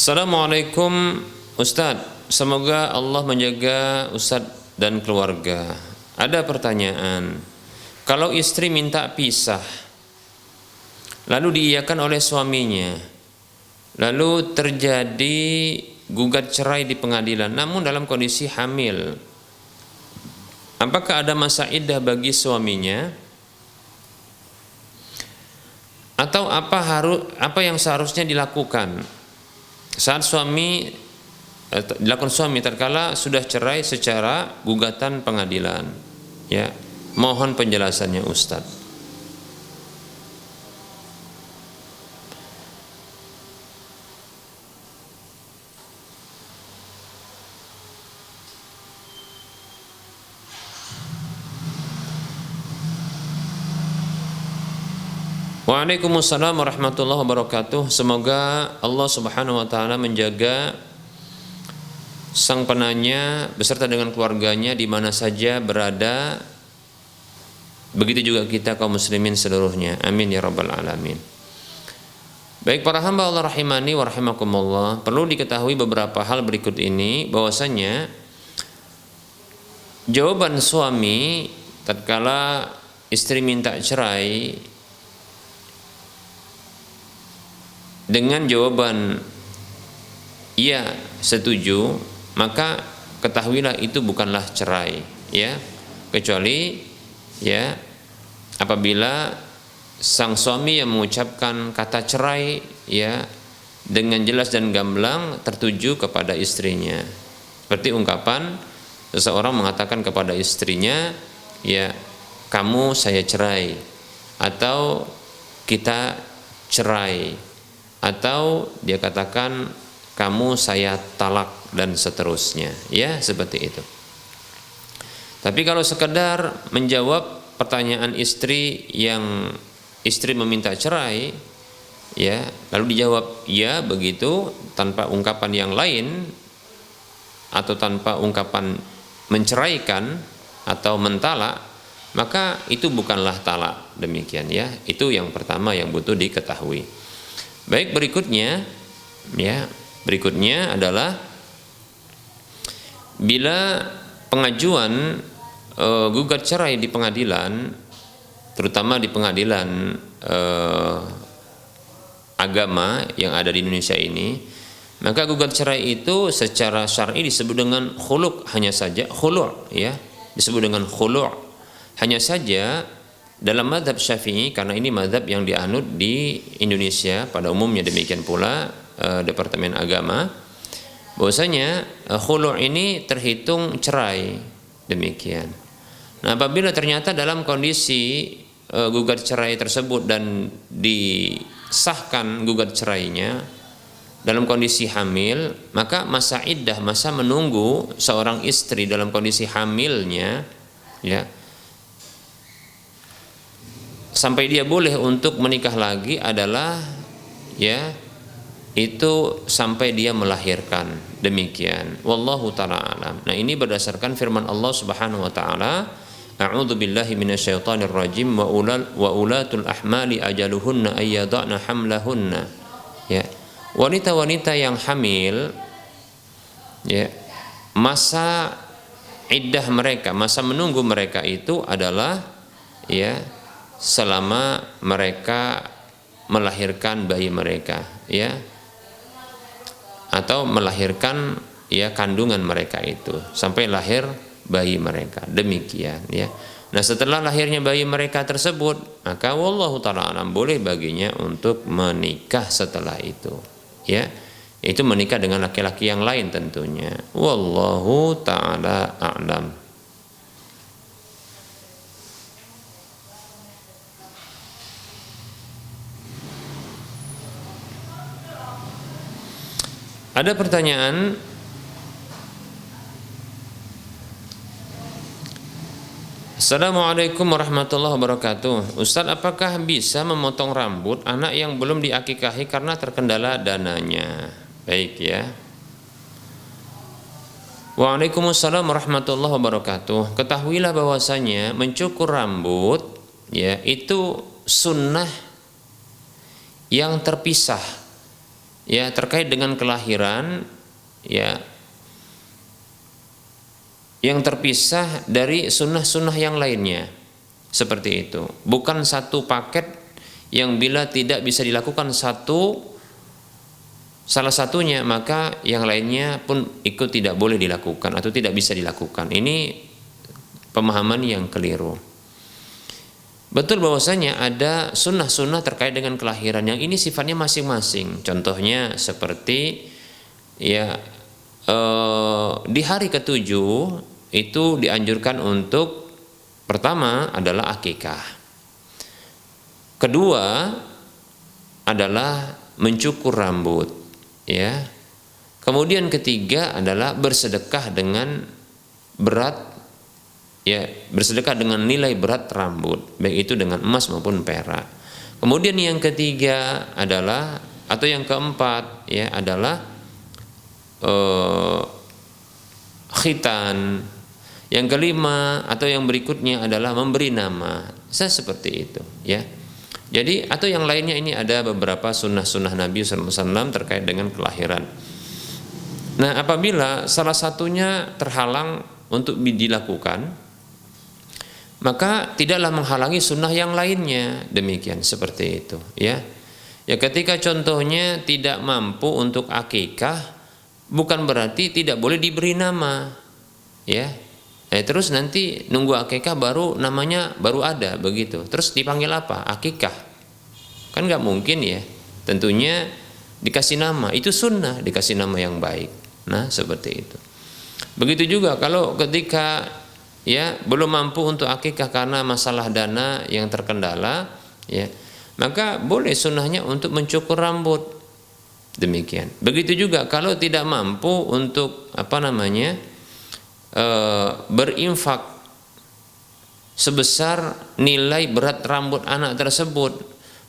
Assalamualaikum Ustadz, semoga Allah menjaga Ustadz dan keluarga. Ada pertanyaan, kalau istri minta pisah lalu diiyakan oleh suaminya, lalu terjadi gugat cerai di pengadilan namun dalam kondisi hamil, apakah ada masa iddah bagi suaminya? Atau apa yang seharusnya dilakukan saat dilakukan suami terkala sudah cerai secara gugatan pengadilan? Ya, mohon penjelasannya Ustadz. Waalaikumsalam warahmatullahi wabarakatuh. Semoga Allah Subhanahu wa taala menjaga sang penanya beserta dengan keluarganya di mana saja berada. Begitu juga kita kaum muslimin seluruhnya. Amin ya rabbal alamin. Baik para hamba Allah rahimani wa rahimakumullah, perlu diketahui beberapa hal berikut ini, bahwasanya jawaban suami tatkala istri minta cerai dengan jawaban iya setuju, maka ketahuilah itu bukanlah cerai, ya, kecuali ya apabila sang suami yang mengucapkan kata cerai ya dengan jelas dan gamblang tertuju kepada istrinya, seperti ungkapan seseorang mengatakan kepada istrinya, ya kamu saya cerai, atau kita cerai, atau dia katakan kamu saya talak, dan seterusnya, ya seperti itu. Tapi kalau sekedar menjawab pertanyaan istri yang istri meminta cerai, ya lalu dijawab ya begitu tanpa ungkapan yang lain atau tanpa ungkapan menceraikan atau mentalak, maka itu bukanlah talak. Demikian ya, itu yang pertama yang butuh diketahui. Baik, berikutnya adalah bila pengajuan gugat cerai di pengadilan, terutama di pengadilan agama yang ada di Indonesia ini, maka gugat cerai itu secara syar'i disebut dengan khulu', hanya saja khulu', ya, disebut dengan khulu'. Hanya saja dalam mazhab Syafi'i, karena ini mazhab yang dianut di Indonesia pada umumnya, demikian pula Departemen Agama, bahwasanya khulu' ini terhitung cerai, demikian. Nah, apabila ternyata dalam kondisi gugat cerai tersebut dan disahkan gugat cerainya dalam kondisi hamil, maka masa iddah, masa menunggu seorang istri dalam kondisi hamilnya, ya, sampai dia boleh untuk menikah lagi adalah ya itu sampai dia melahirkan. Demikian, wallahu taala alam. Nah, ini berdasarkan firman Allah Subhanahu wa taala, a'udzu billahi minasyaitonir rajim, wa ulatul ahmali ajaluhunna ayyadana hamlahunna. Ya, wanita-wanita yang hamil, ya, masa iddah mereka, masa menunggu mereka itu adalah ya selama mereka melahirkan bayi mereka, ya, atau melahirkan ya kandungan mereka itu sampai lahir bayi mereka. Demikian ya. Nah, setelah lahirnya bayi mereka tersebut, maka wallahu taala alam boleh baginya untuk menikah setelah itu, ya. Itu menikah dengan laki-laki yang lain tentunya. Wallahu taala a'lam. Ada pertanyaan, Assalamualaikum warahmatullahi wabarakatuh. Ustaz, apakah bisa memotong rambut anak yang belum diakikahi karena terkendala dananya? Baik ya. Waalaikumsalam warahmatullahi wabarakatuh. Ketahuilah bahwasanya mencukur rambut ya itu sunnah yang terpisah, ya, terkait dengan kelahiran, ya, yang terpisah dari sunnah-sunnah yang lainnya. Seperti itu. Bukan satu paket yang bila tidak bisa dilakukan salah satunya, maka yang lainnya pun ikut tidak boleh dilakukan atau tidak bisa dilakukan. Ini pemahaman yang keliru. Betul bahwasanya ada sunnah-sunnah terkait dengan kelahiran yang ini sifatnya masing-masing. Contohnya seperti ya di hari ke-7 itu dianjurkan untuk pertama adalah akikah. Kedua adalah mencukur rambut, ya. Kemudian ketiga adalah bersedekah dengan berat, ya, bersedekah dengan nilai berat rambut, baik itu dengan emas maupun perak. Kemudian yang ketiga adalah, atau yang keempat ya, adalah khitan. Yang kelima atau yang berikutnya adalah memberi nama. Seperti itu ya. Jadi atau yang lainnya, ini ada beberapa sunnah-sunnah Nabi SAW terkait dengan kelahiran. Nah, apabila salah satunya terhalang untuk dilakukan, maka tidaklah menghalangi sunnah yang lainnya. Demikian, seperti itu ya. Ya, ketika contohnya tidak mampu untuk akikah, bukan berarti tidak boleh diberi nama ya. Terus nanti nunggu akikah baru namanya baru ada begitu. Terus dipanggil apa? Akikah. Kan nggak mungkin ya. Tentunya dikasih nama, itu sunnah, dikasih nama yang baik. Nah, seperti itu. Begitu juga kalau ketika ya belum mampu untuk akikah karena masalah dana yang terkendala ya, maka boleh sunnahnya untuk mencukur rambut. Demikian. Begitu juga kalau tidak mampu untuk berinfak sebesar nilai berat rambut anak tersebut,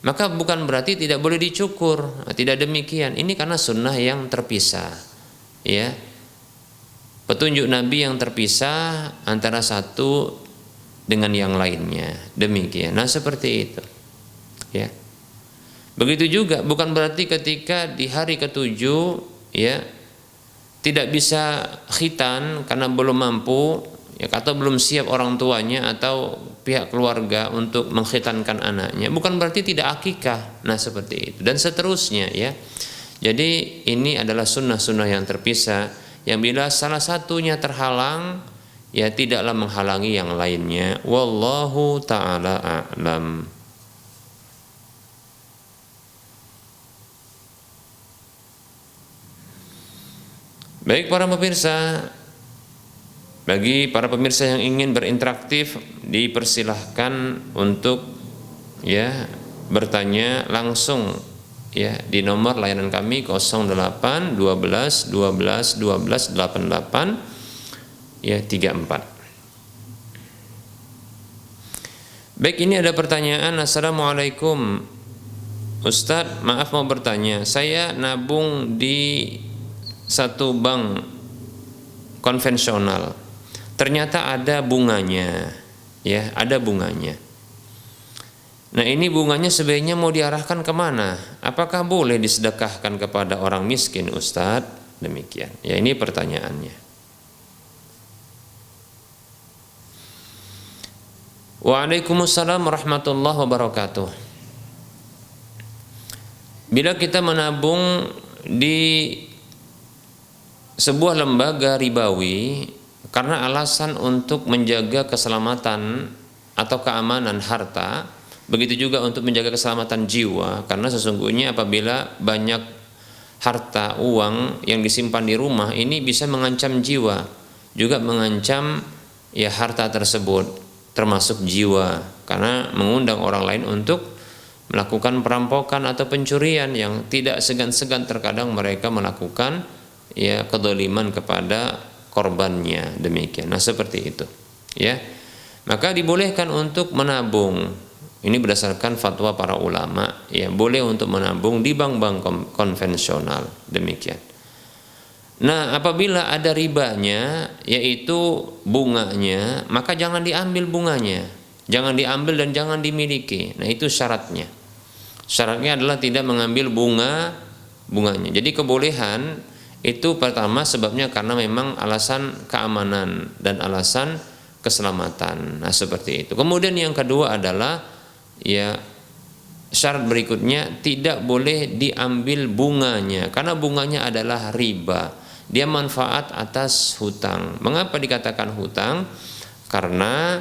maka bukan berarti tidak boleh dicukur. Tidak demikian. Ini karena sunnah yang terpisah ya, petunjuk Nabi yang terpisah antara satu dengan yang lainnya. Demikian. Nah, seperti itu ya. Begitu juga bukan berarti ketika di hari ketujuh ya tidak bisa khitan karena belum mampu ya, atau belum siap orang tuanya atau pihak keluarga untuk mengkhitankan anaknya, bukan berarti tidak akikah. Nah, seperti itu dan seterusnya ya. Jadi ini adalah sunnah-sunnah yang terpisah, yang bila salah satunya terhalang ya tidaklah menghalangi yang lainnya. Wallahu ta'ala a'lam. Baik para pemirsa, bagi para pemirsa yang ingin berinteraktif dipersilahkan untuk ya bertanya langsung ya di nomor layanan kami 08 12 12 12 88 ya 34. Baik, ini ada pertanyaan. Assalamualaikum Ustadz, maaf mau bertanya, saya nabung di satu bank konvensional, ternyata ada bunganya ya, ada bunganya. Nah, ini bunganya sebaiknya mau diarahkan kemana? Apakah boleh disedekahkan kepada orang miskin Ustadz? Demikian ya, ini pertanyaannya. Waalaikumsalam warahmatullahi wabarakatuh. Bila kita menabung di sebuah lembaga ribawi karena alasan untuk menjaga keselamatan atau keamanan harta, begitu juga untuk menjaga keselamatan jiwa, karena sesungguhnya apabila banyak harta uang yang disimpan di rumah ini bisa mengancam jiwa, juga mengancam ya harta tersebut termasuk jiwa, karena mengundang orang lain untuk melakukan perampokan atau pencurian yang tidak segan-segan terkadang mereka melakukan ya kedzaliman kepada korbannya. Demikian. Nah, seperti itu ya. Maka dibolehkan untuk menabung. Ini berdasarkan fatwa para ulama ya, boleh untuk menabung di bank-bank konvensional. Demikian. Nah, apabila ada ribanya yaitu bunganya, maka jangan diambil bunganya, jangan diambil dan jangan dimiliki. Nah, itu syaratnya. Syaratnya adalah tidak mengambil bunganya. Jadi kebolehan itu pertama sebabnya karena memang alasan keamanan dan alasan keselamatan. Nah, seperti itu. Kemudian yang kedua adalah ya syarat berikutnya, tidak boleh diambil bunganya karena bunganya adalah riba. Dia manfaat atas hutang. Mengapa dikatakan hutang? Karena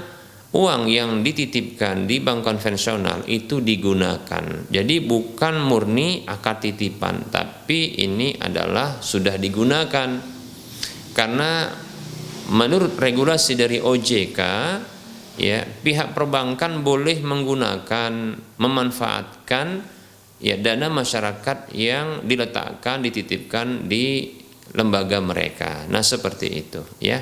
uang yang dititipkan di bank konvensional itu digunakan. Jadi bukan murni akad titipan, tapi ini adalah sudah digunakan. Karena menurut regulasi dari OJK, ya, pihak perbankan boleh menggunakan, memanfaatkan ya dana masyarakat yang diletakkan, dititipkan di lembaga mereka. Nah, seperti itu ya.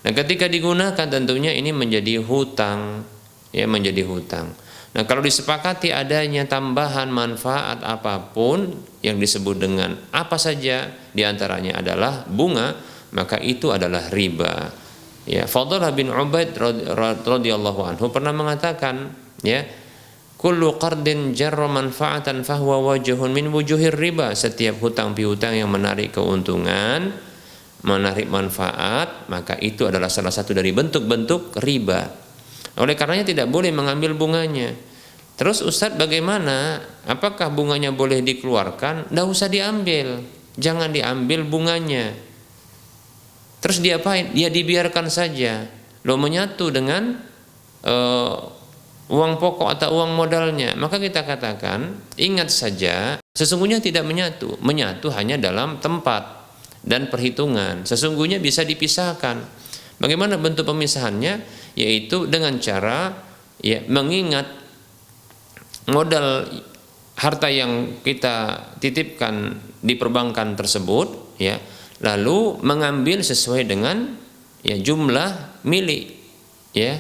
Nah, ketika digunakan tentunya ini menjadi hutang ya, menjadi hutang. Nah, kalau disepakati adanya tambahan manfaat apapun yang disebut dengan apa saja, diantaranya adalah bunga, maka itu adalah riba. Ya, Fadlah bin Ubaid radhiyallahu anhu pernah mengatakan, ya, kullu qardin jarra manfaatan fahuwa wajhun min wujuhir riba. Setiap hutang piutang yang menarik keuntungan, menarik manfaat, maka itu adalah salah satu dari bentuk-bentuk riba. Oleh karenanya tidak boleh mengambil bunganya. Terus Ustadz bagaimana? Apakah bunganya boleh dikeluarkan? Tidak usah diambil, jangan diambil bunganya. Terus diapain? Ya dibiarkan saja. Lo menyatu dengan uang pokok atau uang modalnya. Maka kita katakan, ingat saja, sesungguhnya tidak menyatu. Menyatu hanya dalam tempat dan perhitungan. Sesungguhnya bisa dipisahkan. Bagaimana bentuk pemisahannya? Yaitu dengan cara ya mengingat modal harta yang kita titipkan di perbankan tersebut, ya, lalu mengambil sesuai dengan ya jumlah milik, ya.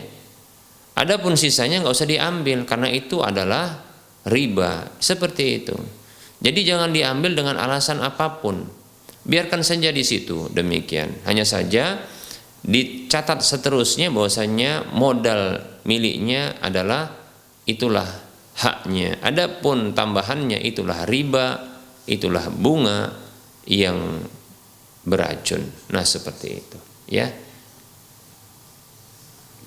Adapun sisanya nggak usah diambil karena itu adalah riba, seperti itu. Jadi jangan diambil dengan alasan apapun, biarkan saja di situ. Demikian. Hanya saja dicatat seterusnya bahwasanya modal miliknya adalah itulah haknya. Adapun tambahannya itulah riba, itulah bunga yang beracun. Nah, seperti itu, ya.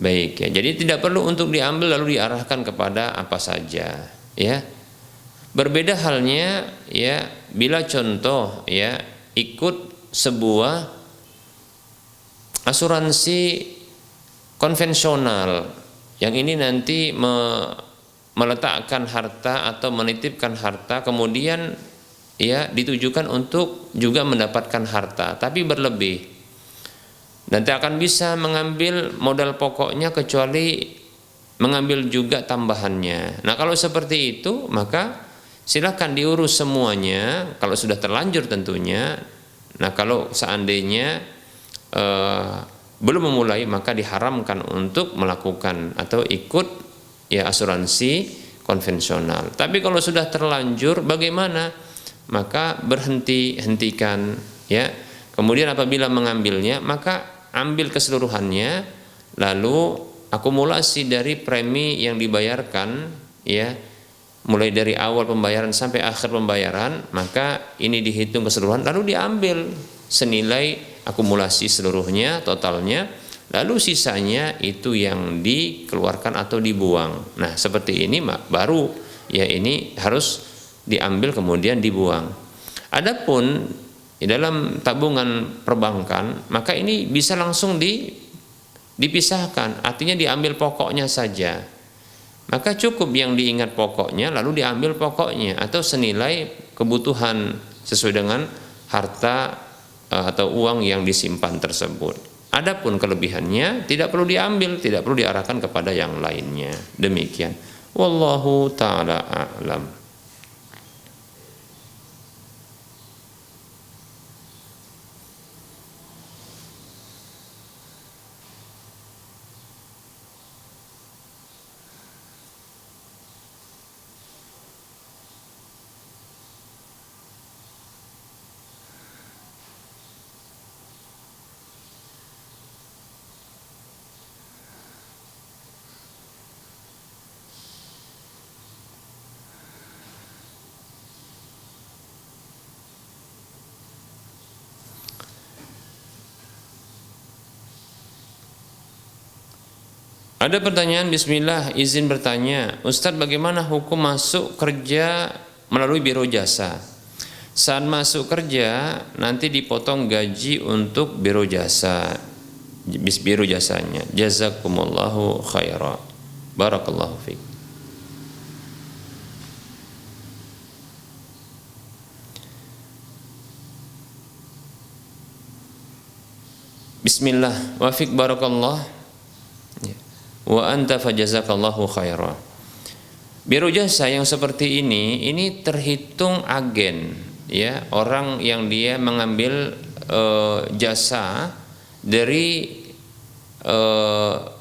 Baik, ya. Jadi tidak perlu untuk diambil lalu diarahkan kepada apa saja, ya. Berbeda halnya ya bila contoh ya ikut sebuah asuransi konvensional yang ini nanti meletakkan harta atau menitipkan harta kemudian ya ditujukan untuk juga mendapatkan harta tapi berlebih, nanti akan bisa mengambil modal pokoknya kecuali mengambil juga tambahannya. Nah, kalau seperti itu maka silakan diurus semuanya kalau sudah terlanjur tentunya. Nah, kalau seandainya belum memulai maka diharamkan untuk melakukan atau ikut ya asuransi konvensional. Tapi kalau sudah terlanjur bagaimana? Maka hentikan ya. Kemudian apabila mengambilnya maka ambil keseluruhannya, lalu akumulasi dari premi yang dibayarkan ya mulai dari awal pembayaran sampai akhir pembayaran, maka ini dihitung keseluruhan lalu diambil senilai akumulasi seluruhnya totalnya, lalu sisanya itu yang dikeluarkan atau dibuang. Nah, seperti ini baru ya ini harus diambil kemudian dibuang. Adapun di dalam tabungan perbankan maka ini bisa langsung dipisahkan, artinya diambil pokoknya saja. Maka cukup yang diingat pokoknya lalu diambil pokoknya atau senilai kebutuhan sesuai dengan harta atau uang yang disimpan tersebut. Adapun kelebihannya tidak perlu diambil, tidak perlu diarahkan kepada yang lainnya. Demikian. Wallahu ta'ala a'lam. Ada pertanyaan, bismillah, izin bertanya, Ustadz bagaimana hukum masuk kerja melalui biro jasa? Saat masuk kerja nanti dipotong gaji untuk biro jasa, biro jasanya. Jazakumullahu khaira. Barakallahu fiik. Bismillah, wa fiik barakallah. Wa anta fajazakallahu khaira. Biro jasa yang seperti ini terhitung agen, ya, orang yang dia mengambil jasa dari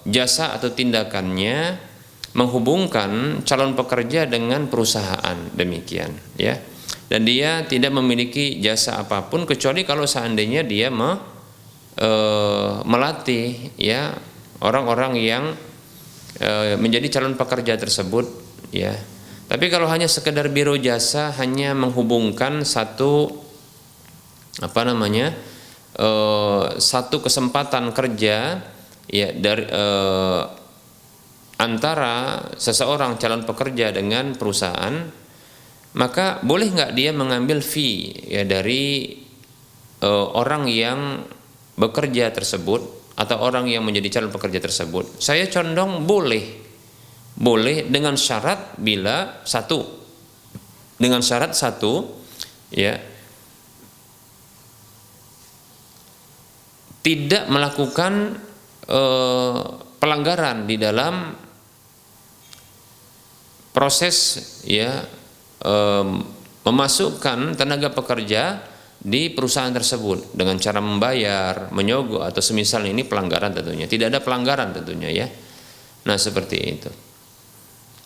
jasa atau tindakannya menghubungkan calon pekerja dengan perusahaan, demikian ya. Dan dia tidak memiliki jasa apapun kecuali kalau seandainya dia melatih ya orang-orang yang menjadi calon pekerja tersebut ya. Tapi kalau hanya sekedar biro jasa, hanya menghubungkan satu satu kesempatan kerja ya dari antara seseorang calon pekerja dengan perusahaan, maka boleh nggak dia mengambil fee ya dari orang yang bekerja tersebut atau orang yang menjadi calon pekerja tersebut? Saya condong boleh dengan syarat dengan syarat satu ya, tidak melakukan pelanggaran di dalam proses ya memasukkan tenaga pekerja di perusahaan tersebut dengan cara membayar, menyogok atau semisal ini pelanggaran tentunya. Tidak ada pelanggaran tentunya ya. Nah, seperti itu.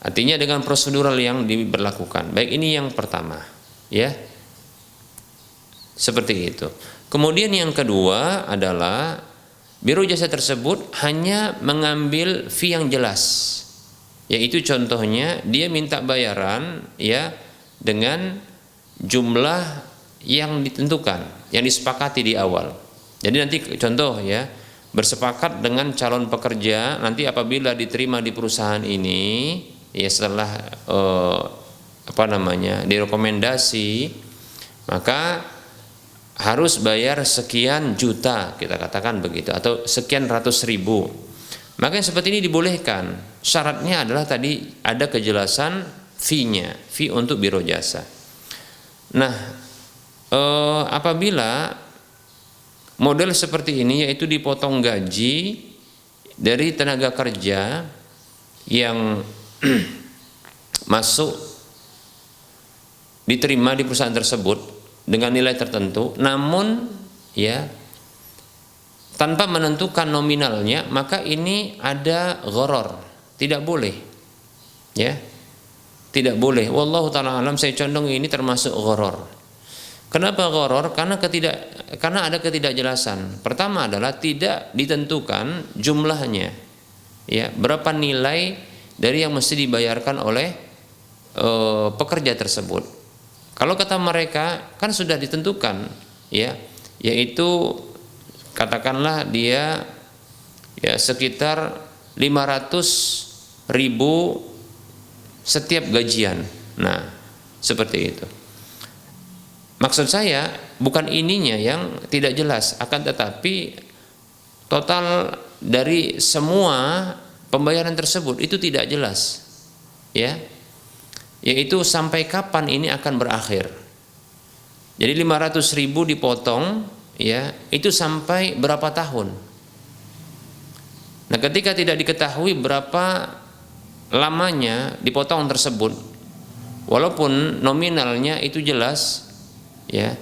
Artinya dengan prosedural yang diberlakukan. Baik, ini yang pertama ya. Seperti itu. Kemudian yang kedua adalah biro jasa tersebut hanya mengambil fee yang jelas. Yaitu contohnya dia minta bayaran ya dengan jumlah yang ditentukan, yang disepakati di awal. Jadi nanti contoh ya, bersepakat dengan calon pekerja nanti apabila diterima di perusahaan ini ya setelah direkomendasi, maka harus bayar sekian juta, kita katakan begitu, atau sekian ratus ribu. Maka yang seperti ini dibolehkan. Syaratnya adalah tadi ada kejelasan fee-nya, fee untuk biro jasa. Nah, apabila model seperti ini, yaitu dipotong gaji dari tenaga kerja yang masuk diterima di perusahaan tersebut dengan nilai tertentu, namun ya tanpa menentukan nominalnya, maka ini ada gharar, tidak boleh ya, tidak boleh. Wallahu ta'ala alam, saya condong ini termasuk gharar. Kenapa gharar? Karena ada ketidakjelasan. Pertama adalah tidak ditentukan jumlahnya ya, berapa nilai dari yang mesti dibayarkan oleh pekerja tersebut. Kalau kata mereka kan sudah ditentukan ya, yaitu katakanlah dia ya sekitar 500.000 setiap gajian. Nah, seperti itu. Maksud saya bukan ininya yang tidak jelas, akan tetapi total dari semua pembayaran tersebut itu tidak jelas ya, yaitu sampai kapan ini akan berakhir. Jadi 500.000 dipotong ya, itu sampai berapa tahun. Nah, ketika tidak diketahui berapa lamanya dipotong tersebut, walaupun nominalnya itu jelas ya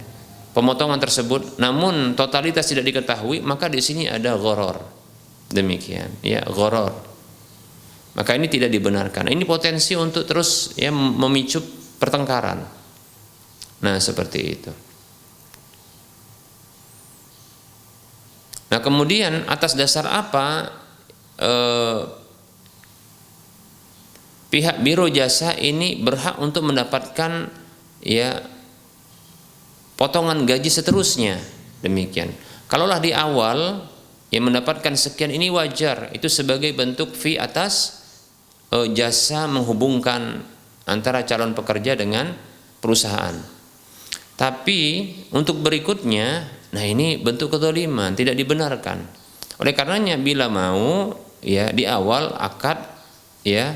pemotongan tersebut, namun totalitas tidak diketahui, maka di sini ada gharar. Demikian ya, gharar. Maka ini tidak dibenarkan. Ini potensi untuk terus ya memicu pertengkaran. Nah, seperti itu. Nah, kemudian atas dasar apa pihak biro jasa ini berhak untuk mendapatkan ya potongan gaji seterusnya? Demikian. Kalaulah di awal yang mendapatkan sekian, ini wajar, itu sebagai bentuk fee atas jasa menghubungkan antara calon pekerja dengan perusahaan. Tapi untuk berikutnya, nah ini bentuk kezaliman, tidak dibenarkan. Oleh karenanya bila mau ya di awal akad ya,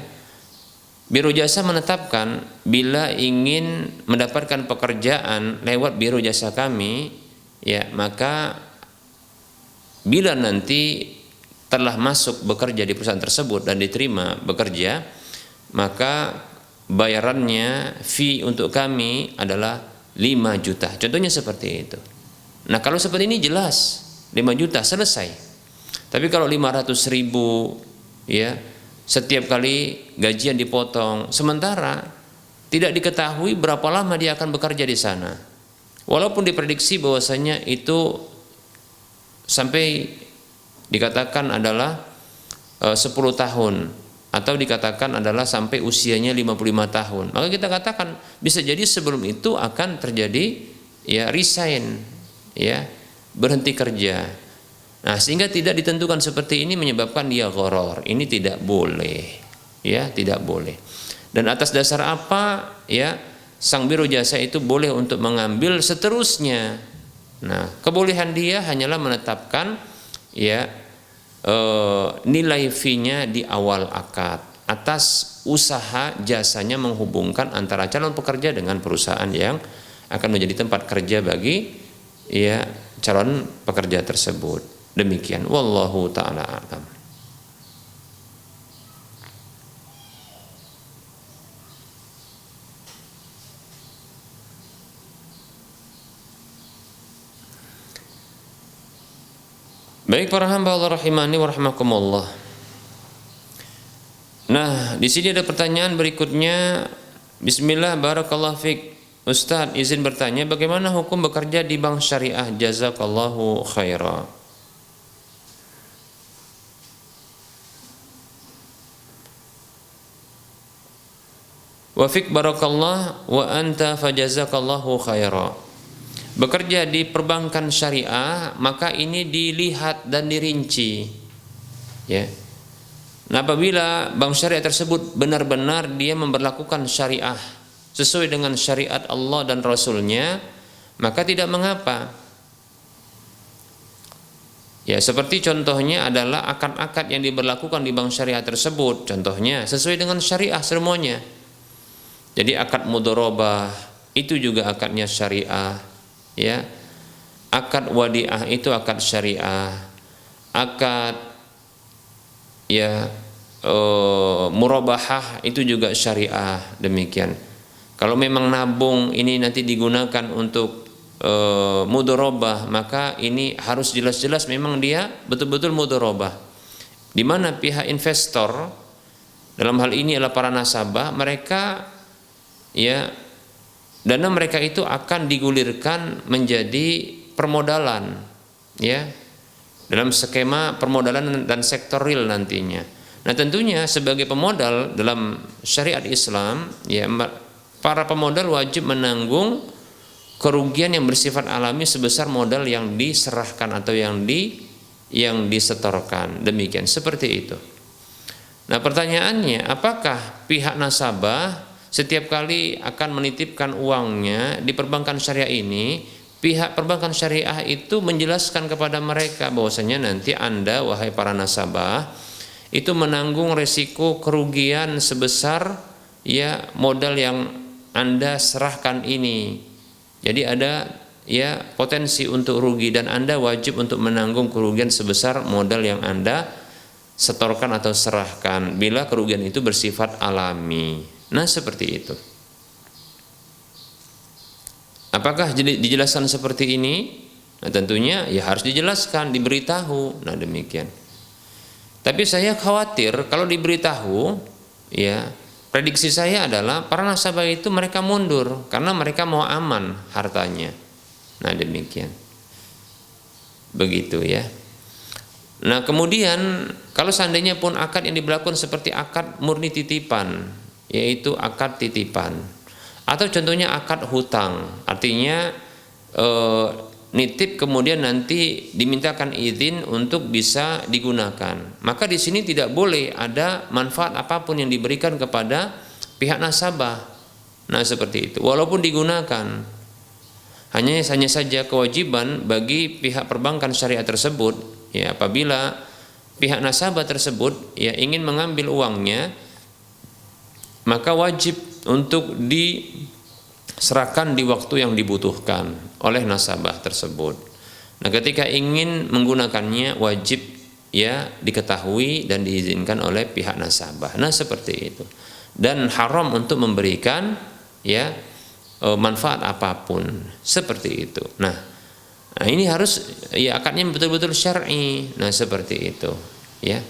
biro jasa menetapkan bila ingin mendapatkan pekerjaan lewat biro jasa kami ya, maka bila nanti telah masuk bekerja di perusahaan tersebut dan diterima bekerja, maka bayarannya fee untuk kami adalah 5 juta. Contohnya seperti itu. Nah, kalau seperti ini jelas 5 juta selesai. Tapi kalau 500.000 ya setiap kali gajian dipotong, sementara tidak diketahui berapa lama dia akan bekerja di sana. Walaupun diprediksi bahwasanya itu sampai dikatakan adalah 10 tahun atau dikatakan adalah sampai usianya 55 tahun. Maka kita katakan bisa jadi sebelum itu akan terjadi ya resign, ya, berhenti kerja. Nah, sehingga tidak ditentukan seperti ini menyebabkan dia gharar. Ini tidak boleh. Ya, tidak boleh. Dan atas dasar apa ya sang biro jasa itu boleh untuk mengambil seterusnya. Nah, kebolehan dia hanyalah menetapkan ya nilai fee-nya di awal akad atas usaha jasanya menghubungkan antara calon pekerja dengan perusahaan yang akan menjadi tempat kerja bagi ya calon pekerja tersebut. Demikian, wallahu taala a'lam. Baik para hamba Allah rahimani wa rahimakumullah. Nah, di sini ada pertanyaan berikutnya. Bismillah, barakallahu fik. Ustaz, izin bertanya, bagaimana hukum bekerja di bank syariah? Jazakallahu khaira. Wa fik barakallah wa anta fajazakallahu khaira. Bekerja di perbankan syariah, maka ini dilihat dan dirinci, ya. Nah, apabila bank syariah tersebut benar-benar dia memberlakukan syariah sesuai dengan syariat Allah dan Rasulnya, maka tidak mengapa. Ya, seperti contohnya adalah akad-akad yang diberlakukan di bank syariah tersebut, contohnya sesuai dengan syariah semuanya. Jadi akad mudharabah itu juga akadnya syariah. Ya, akad wadiah itu akad syariah, akad ya murabahah itu juga syariah. Demikian. Kalau memang nabung ini nanti digunakan untuk mudharabah, maka ini harus jelas-jelas memang dia betul-betul mudharabah, di mana pihak investor dalam hal ini adalah para nasabah, mereka ya dana mereka itu akan digulirkan menjadi permodalan, ya, dalam skema permodalan dan sektor real nantinya. Nah, tentunya sebagai pemodal dalam syariat Islam, ya, para pemodal wajib menanggung kerugian yang bersifat alami sebesar modal yang diserahkan atau yang disetorkan. Demikian, seperti itu. Nah, pertanyaannya, apakah pihak nasabah setiap kali akan menitipkan uangnya di perbankan syariah ini, pihak perbankan syariah itu menjelaskan kepada mereka bahwasanya nanti Anda, wahai para nasabah, itu menanggung resiko kerugian sebesar ya modal yang Anda serahkan ini. Jadi ada ya potensi untuk rugi dan Anda wajib untuk menanggung kerugian sebesar modal yang Anda setorkan atau serahkan bila kerugian itu bersifat alami. Nah, seperti itu. Apakah dijelaskan seperti ini? Nah, tentunya ya harus dijelaskan, diberitahu. Nah, demikian. Tapi saya khawatir kalau diberitahu, ya, prediksi saya adalah para nasabah itu mereka mundur karena mereka mau aman hartanya. Nah, demikian. Begitu ya. Nah, kemudian kalau seandainya pun akad yang diberlakukan seperti akad murni titipan, yaitu akad titipan, atau contohnya akad hutang, artinya nitip kemudian nanti dimintakan izin untuk bisa digunakan, maka di sini tidak boleh ada manfaat apapun yang diberikan kepada pihak nasabah. Nah, seperti itu. Walaupun digunakan, hanya saja kewajiban bagi pihak perbankan syariah tersebut, ya, apabila pihak nasabah tersebut ya ingin mengambil uangnya, maka wajib untuk diserahkan di waktu yang dibutuhkan oleh nasabah tersebut. Nah, ketika ingin menggunakannya wajib ya diketahui dan diizinkan oleh pihak nasabah. Nah, seperti itu. Dan haram untuk memberikan ya manfaat apapun, seperti itu. Nah, ini harus ya akadnya betul-betul syar'i. Nah, seperti itu, ya.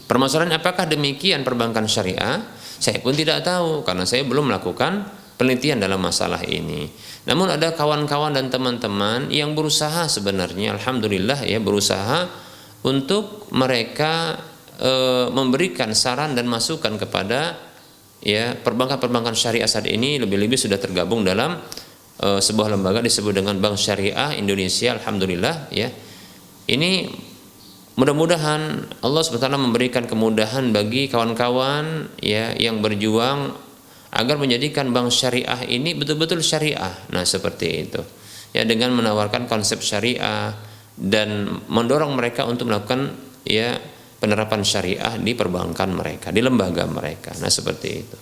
Permasalahan apakah demikian perbankan syariah? Saya pun tidak tahu karena saya belum melakukan penelitian dalam masalah ini. Namun ada kawan-kawan dan teman-teman yang berusaha sebenarnya, alhamdulillah ya, berusaha untuk mereka memberikan saran dan masukan kepada ya perbankan-perbankan syariah saat ini, lebih-lebih sudah tergabung dalam sebuah lembaga disebut dengan Bank Syariah Indonesia, alhamdulillah ya. Ini mudah-mudahan Allah SWT memberikan kemudahan bagi kawan-kawan ya yang berjuang agar menjadikan bank syariah ini betul-betul syariah. Nah, seperti itu. Ya, dengan menawarkan konsep syariah dan mendorong mereka untuk melakukan ya penerapan syariah di perbankan mereka, di lembaga mereka. Nah, seperti itu.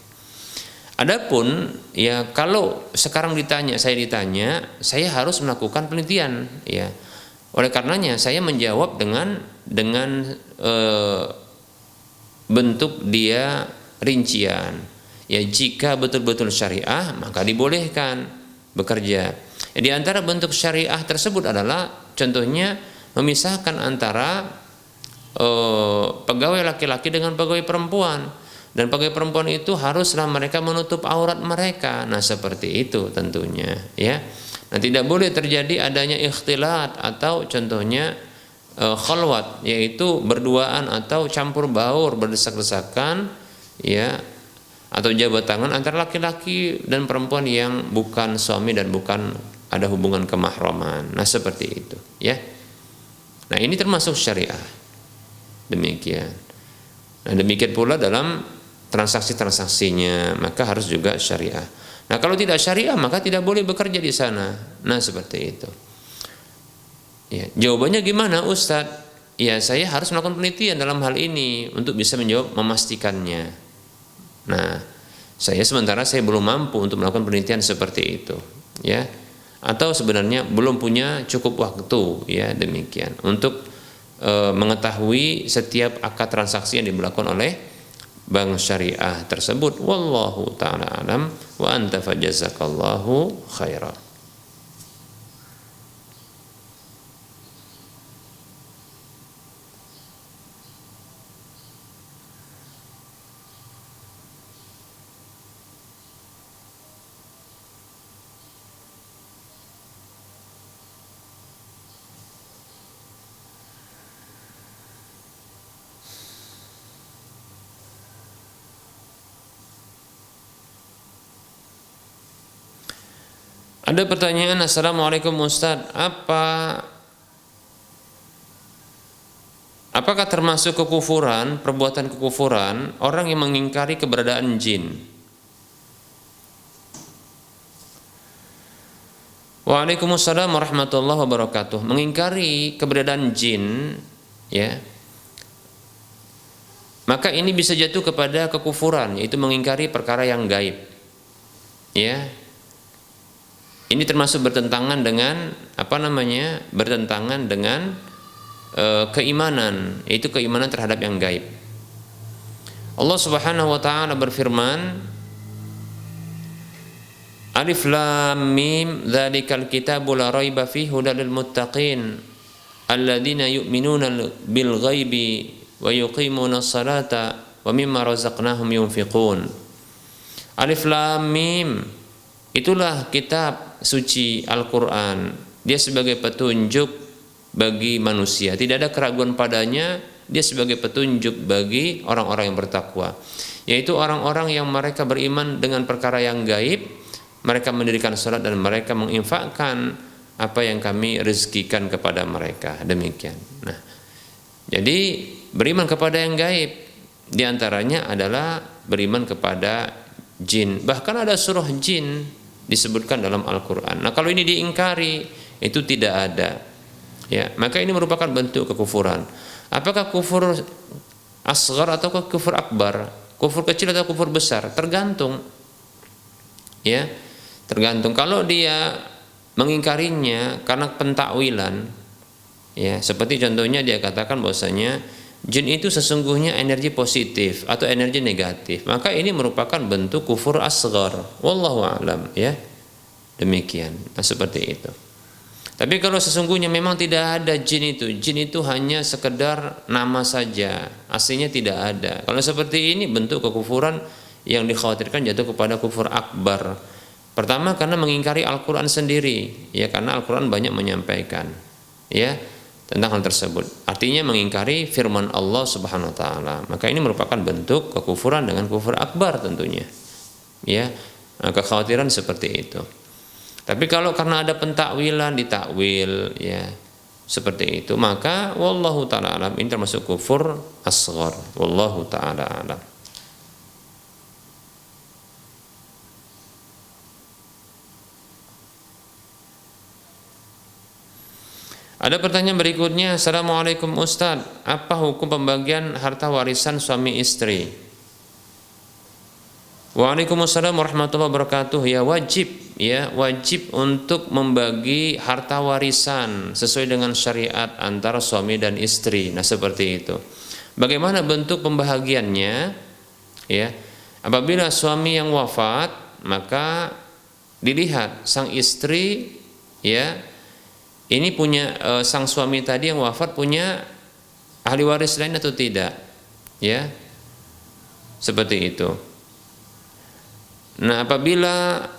Adapun ya kalau sekarang saya ditanya, saya harus melakukan penelitian ya. Oleh karenanya saya menjawab dengan bentuk dia rincian. Ya, jika betul-betul syariah maka dibolehkan bekerja. Di antara bentuk syariah tersebut adalah contohnya memisahkan antara pegawai laki-laki dengan pegawai perempuan, dan pegawai perempuan itu haruslah mereka menutup aurat mereka. Nah, seperti itu tentunya ya. Nah, tidak boleh terjadi adanya ikhtilat atau contohnya khalwat, yaitu berduaan atau campur baur, berdesak-desakan ya, atau jabat tangan antara laki-laki dan perempuan yang bukan suami dan bukan ada hubungan kemahraman. Nah, seperti itu ya. Nah, ini termasuk syariah. Demikian. Nah, demikian pula dalam transaksi-transaksinya, maka harus juga syariah. Nah, kalau tidak syariah maka tidak boleh bekerja di sana. Nah, seperti itu. Ya, jawabannya gimana, Ustadz? Ya, saya harus melakukan penelitian dalam hal ini untuk bisa menjawab, memastikannya. Nah, saya belum mampu untuk melakukan penelitian seperti itu, ya. Atau sebenarnya belum punya cukup waktu, ya, demikian untuk mengetahui setiap akad transaksi yang dilakukan oleh bank syariah tersebut. Wallahu ta'ala alam wa anta fajazakallahu khairan. Ada pertanyaan, Assalamualaikum Ustaz, apakah termasuk kekufuran, perbuatan kekufuran orang yang mengingkari keberadaan jin? Waalaikumsalam warahmatullahi wabarakatuh. Mengingkari keberadaan jin, ya, maka ini bisa jatuh kepada kekufuran, yaitu mengingkari perkara yang gaib, ya. Ini termasuk bertentangan dengan bertentangan dengan keimanan, yaitu keimanan terhadap yang gaib. Allah Subhanahu wa taala berfirman, Alif Lam Mim dzalikal kitabu la raiba fihi hudal lil muttaqin alladzina yu'minuna bil ghaibi wa yuqimuna sholata wa mimma razaqnahum yunfiqun. Alif Lam Mim, itulah kitab suci Al-Quran. Dia sebagai petunjuk bagi manusia, tidak ada keraguan padanya. Dia sebagai petunjuk bagi orang-orang yang bertakwa, yaitu orang-orang yang mereka beriman dengan perkara yang gaib, mereka mendirikan salat dan mereka menginfakkan apa yang kami rezekikan kepada mereka. Demikian. Nah, jadi beriman kepada yang gaib diantaranya adalah beriman kepada jin. Bahkan ada surah jin disebutkan dalam Al-Quran. Nah, kalau ini diingkari, itu tidak ada, ya, maka ini merupakan bentuk kekufuran. Apakah kufur asghar atau kufur akbar, kufur kecil atau kufur besar? Tergantung, ya, tergantung. Kalau dia mengingkarinya karena pentakwilan, ya, seperti contohnya dia katakan bahwasanya jin itu sesungguhnya energi positif atau energi negatif, maka ini merupakan bentuk kufur asghar. Wallahu a'lam, ya. Demikian. Nah, seperti itu. Tapi kalau sesungguhnya memang tidak ada jin itu hanya sekedar nama saja, aslinya tidak ada. Kalau seperti ini bentuk kekufuran yang dikhawatirkan jatuh kepada kufur akbar. Pertama karena mengingkari Al-Qur'an sendiri, ya karena Al-Qur'an banyak menyampaikan ya tentang hal tersebut. Artinya mengingkari firman Allah Subhanahu wa taala. Maka ini merupakan bentuk kekufuran dengan kufur akbar tentunya. Ya, kekhawatiran seperti itu. Tapi kalau karena ada pentakwilan ditakwil ya seperti itu, maka wallahu taala alam ini termasuk kufur asghar. Wallahu taala alam. Ada pertanyaan berikutnya. Assalamualaikum Ustadz, apa hukum pembagian harta warisan suami istri? Waalaikumsalam warahmatullahi wabarakatuh. Ya wajib untuk membagi harta warisan sesuai dengan syariat antara suami dan istri. Nah seperti itu. Bagaimana bentuk pembahagiannya? Ya, apabila suami yang wafat, maka dilihat sang istri ya ini punya sang suami tadi yang wafat punya ahli waris lain atau tidak, ya seperti itu. Nah apabila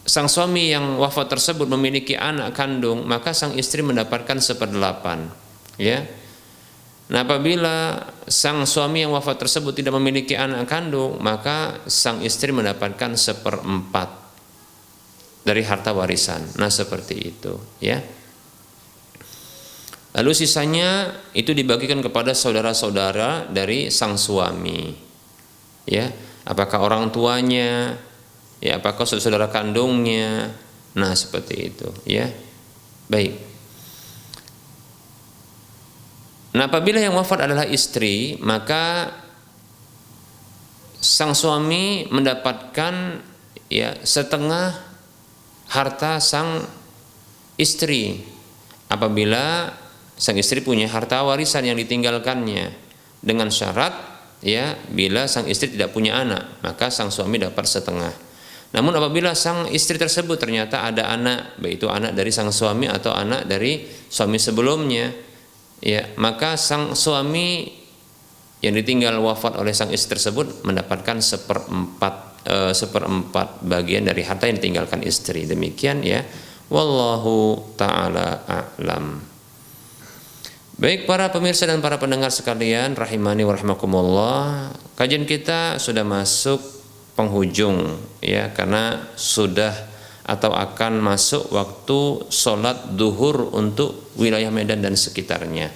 sang suami yang wafat tersebut memiliki anak kandung, maka sang istri mendapatkan 1/8, ya. Nah apabila sang suami yang wafat tersebut tidak memiliki anak kandung, maka sang istri mendapatkan 1/4 dari harta warisan. Nah seperti itu, ya. Lalu sisanya itu dibagikan kepada saudara-saudara dari sang suami. Ya, apakah orang tuanya, ya apakah saudara kandungnya. Nah seperti itu, ya. Baik. Nah apabila yang wafat adalah istri, maka sang suami mendapatkan ya setengah harta sang istri apabila sang istri punya harta warisan yang ditinggalkannya, dengan syarat ya bila sang istri tidak punya anak, maka sang suami dapat setengah. Namun apabila sang istri tersebut ternyata ada anak, baik itu anak dari sang suami atau anak dari suami sebelumnya, ya maka sang suami yang ditinggal wafat oleh sang istri tersebut mendapatkan 1/4 bagian dari harta yang ditinggalkan istri. Demikian ya, wallahu taala a'lam. Baik para pemirsa dan para pendengar sekalian rahimani wa rahimakumullah, kajian kita sudah masuk penghujung ya, karena sudah atau akan masuk waktu sholat duhur untuk wilayah Medan dan sekitarnya.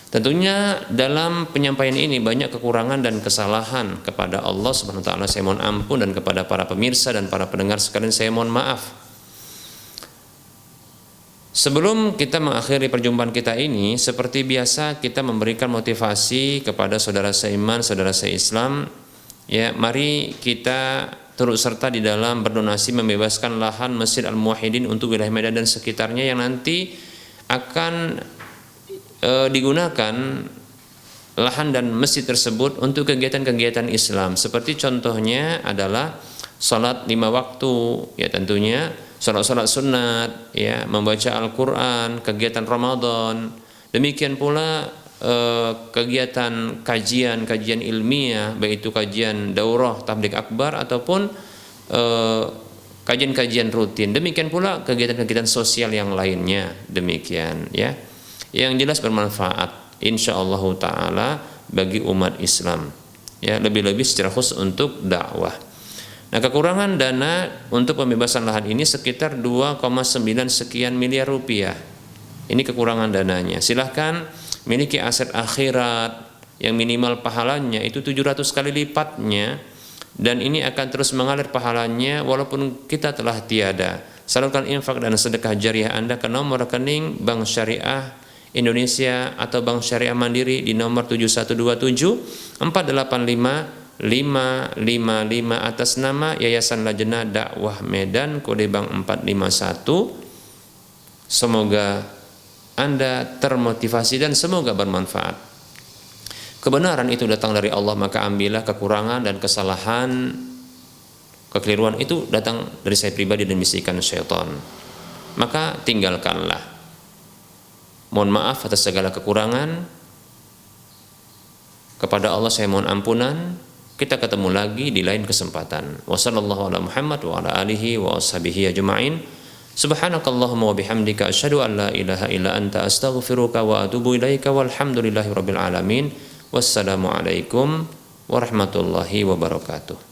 Tentunya dalam penyampaian ini banyak kekurangan dan kesalahan. Kepada Allah Subhanahu wa taala saya mohon ampun, dan kepada para pemirsa dan para pendengar sekalian saya mohon maaf. Sebelum kita mengakhiri perjumpaan kita ini, seperti biasa kita memberikan motivasi kepada saudara seiman, saudara seislam. Ya, mari kita turut serta di dalam berdonasi membebaskan lahan Masjid Al-Muwahhidin untuk wilayah Medan dan sekitarnya yang nanti akan digunakan lahan dan masjid tersebut untuk kegiatan-kegiatan Islam. Seperti contohnya adalah sholat 5 waktu, ya tentunya sholat sunat, ya membaca Al-Quran, kegiatan Ramadan. Demikian pula kegiatan kajian ilmiah, baik itu kajian daurah, tabligh akbar ataupun kajian-kajian rutin. Demikian pula kegiatan-kegiatan sosial yang lainnya. Demikian ya, yang jelas bermanfaat insyaallah taala bagi umat Islam. Ya, lebih-lebih secara khusus untuk dakwah. Nah, kekurangan dana untuk pembebasan lahan ini sekitar 2,9 sekian miliar rupiah. Ini kekurangan dananya. Silahkan miliki aset akhirat yang minimal pahalanya itu 700 kali lipatnya, dan ini akan terus mengalir pahalanya walaupun kita telah tiada. Salurkan infak dan sedekah jariah Anda ke nomor rekening Bank Syariah Indonesia atau Bank Syariah Mandiri di nomor 7127 485 555 atas nama Yayasan Lajnah Dakwah Medan, kode bank 451. Semoga Anda termotivasi dan semoga bermanfaat. Kebenaran itu datang dari Allah, maka ambillah kekurangan dan kesalahan kekeliruan itu datang dari saya pribadi dan bisikan syaitan, maka tinggalkanlah. Mohon maaf atas segala kekurangan. Kepada Allah saya mohon ampunan. Kita ketemu lagi di lain kesempatan. Wassallallahu ala Muhammad wa ala alihi wa ashabihi ajma'in. Subhanakallahumma wa bihamdika asyhadu an la ilaha illa anta astaghfiruka wa atubu ilaika walhamdulillahi rabbil alamin. Wassalamualaikum warahmatullahi wabarakatuh.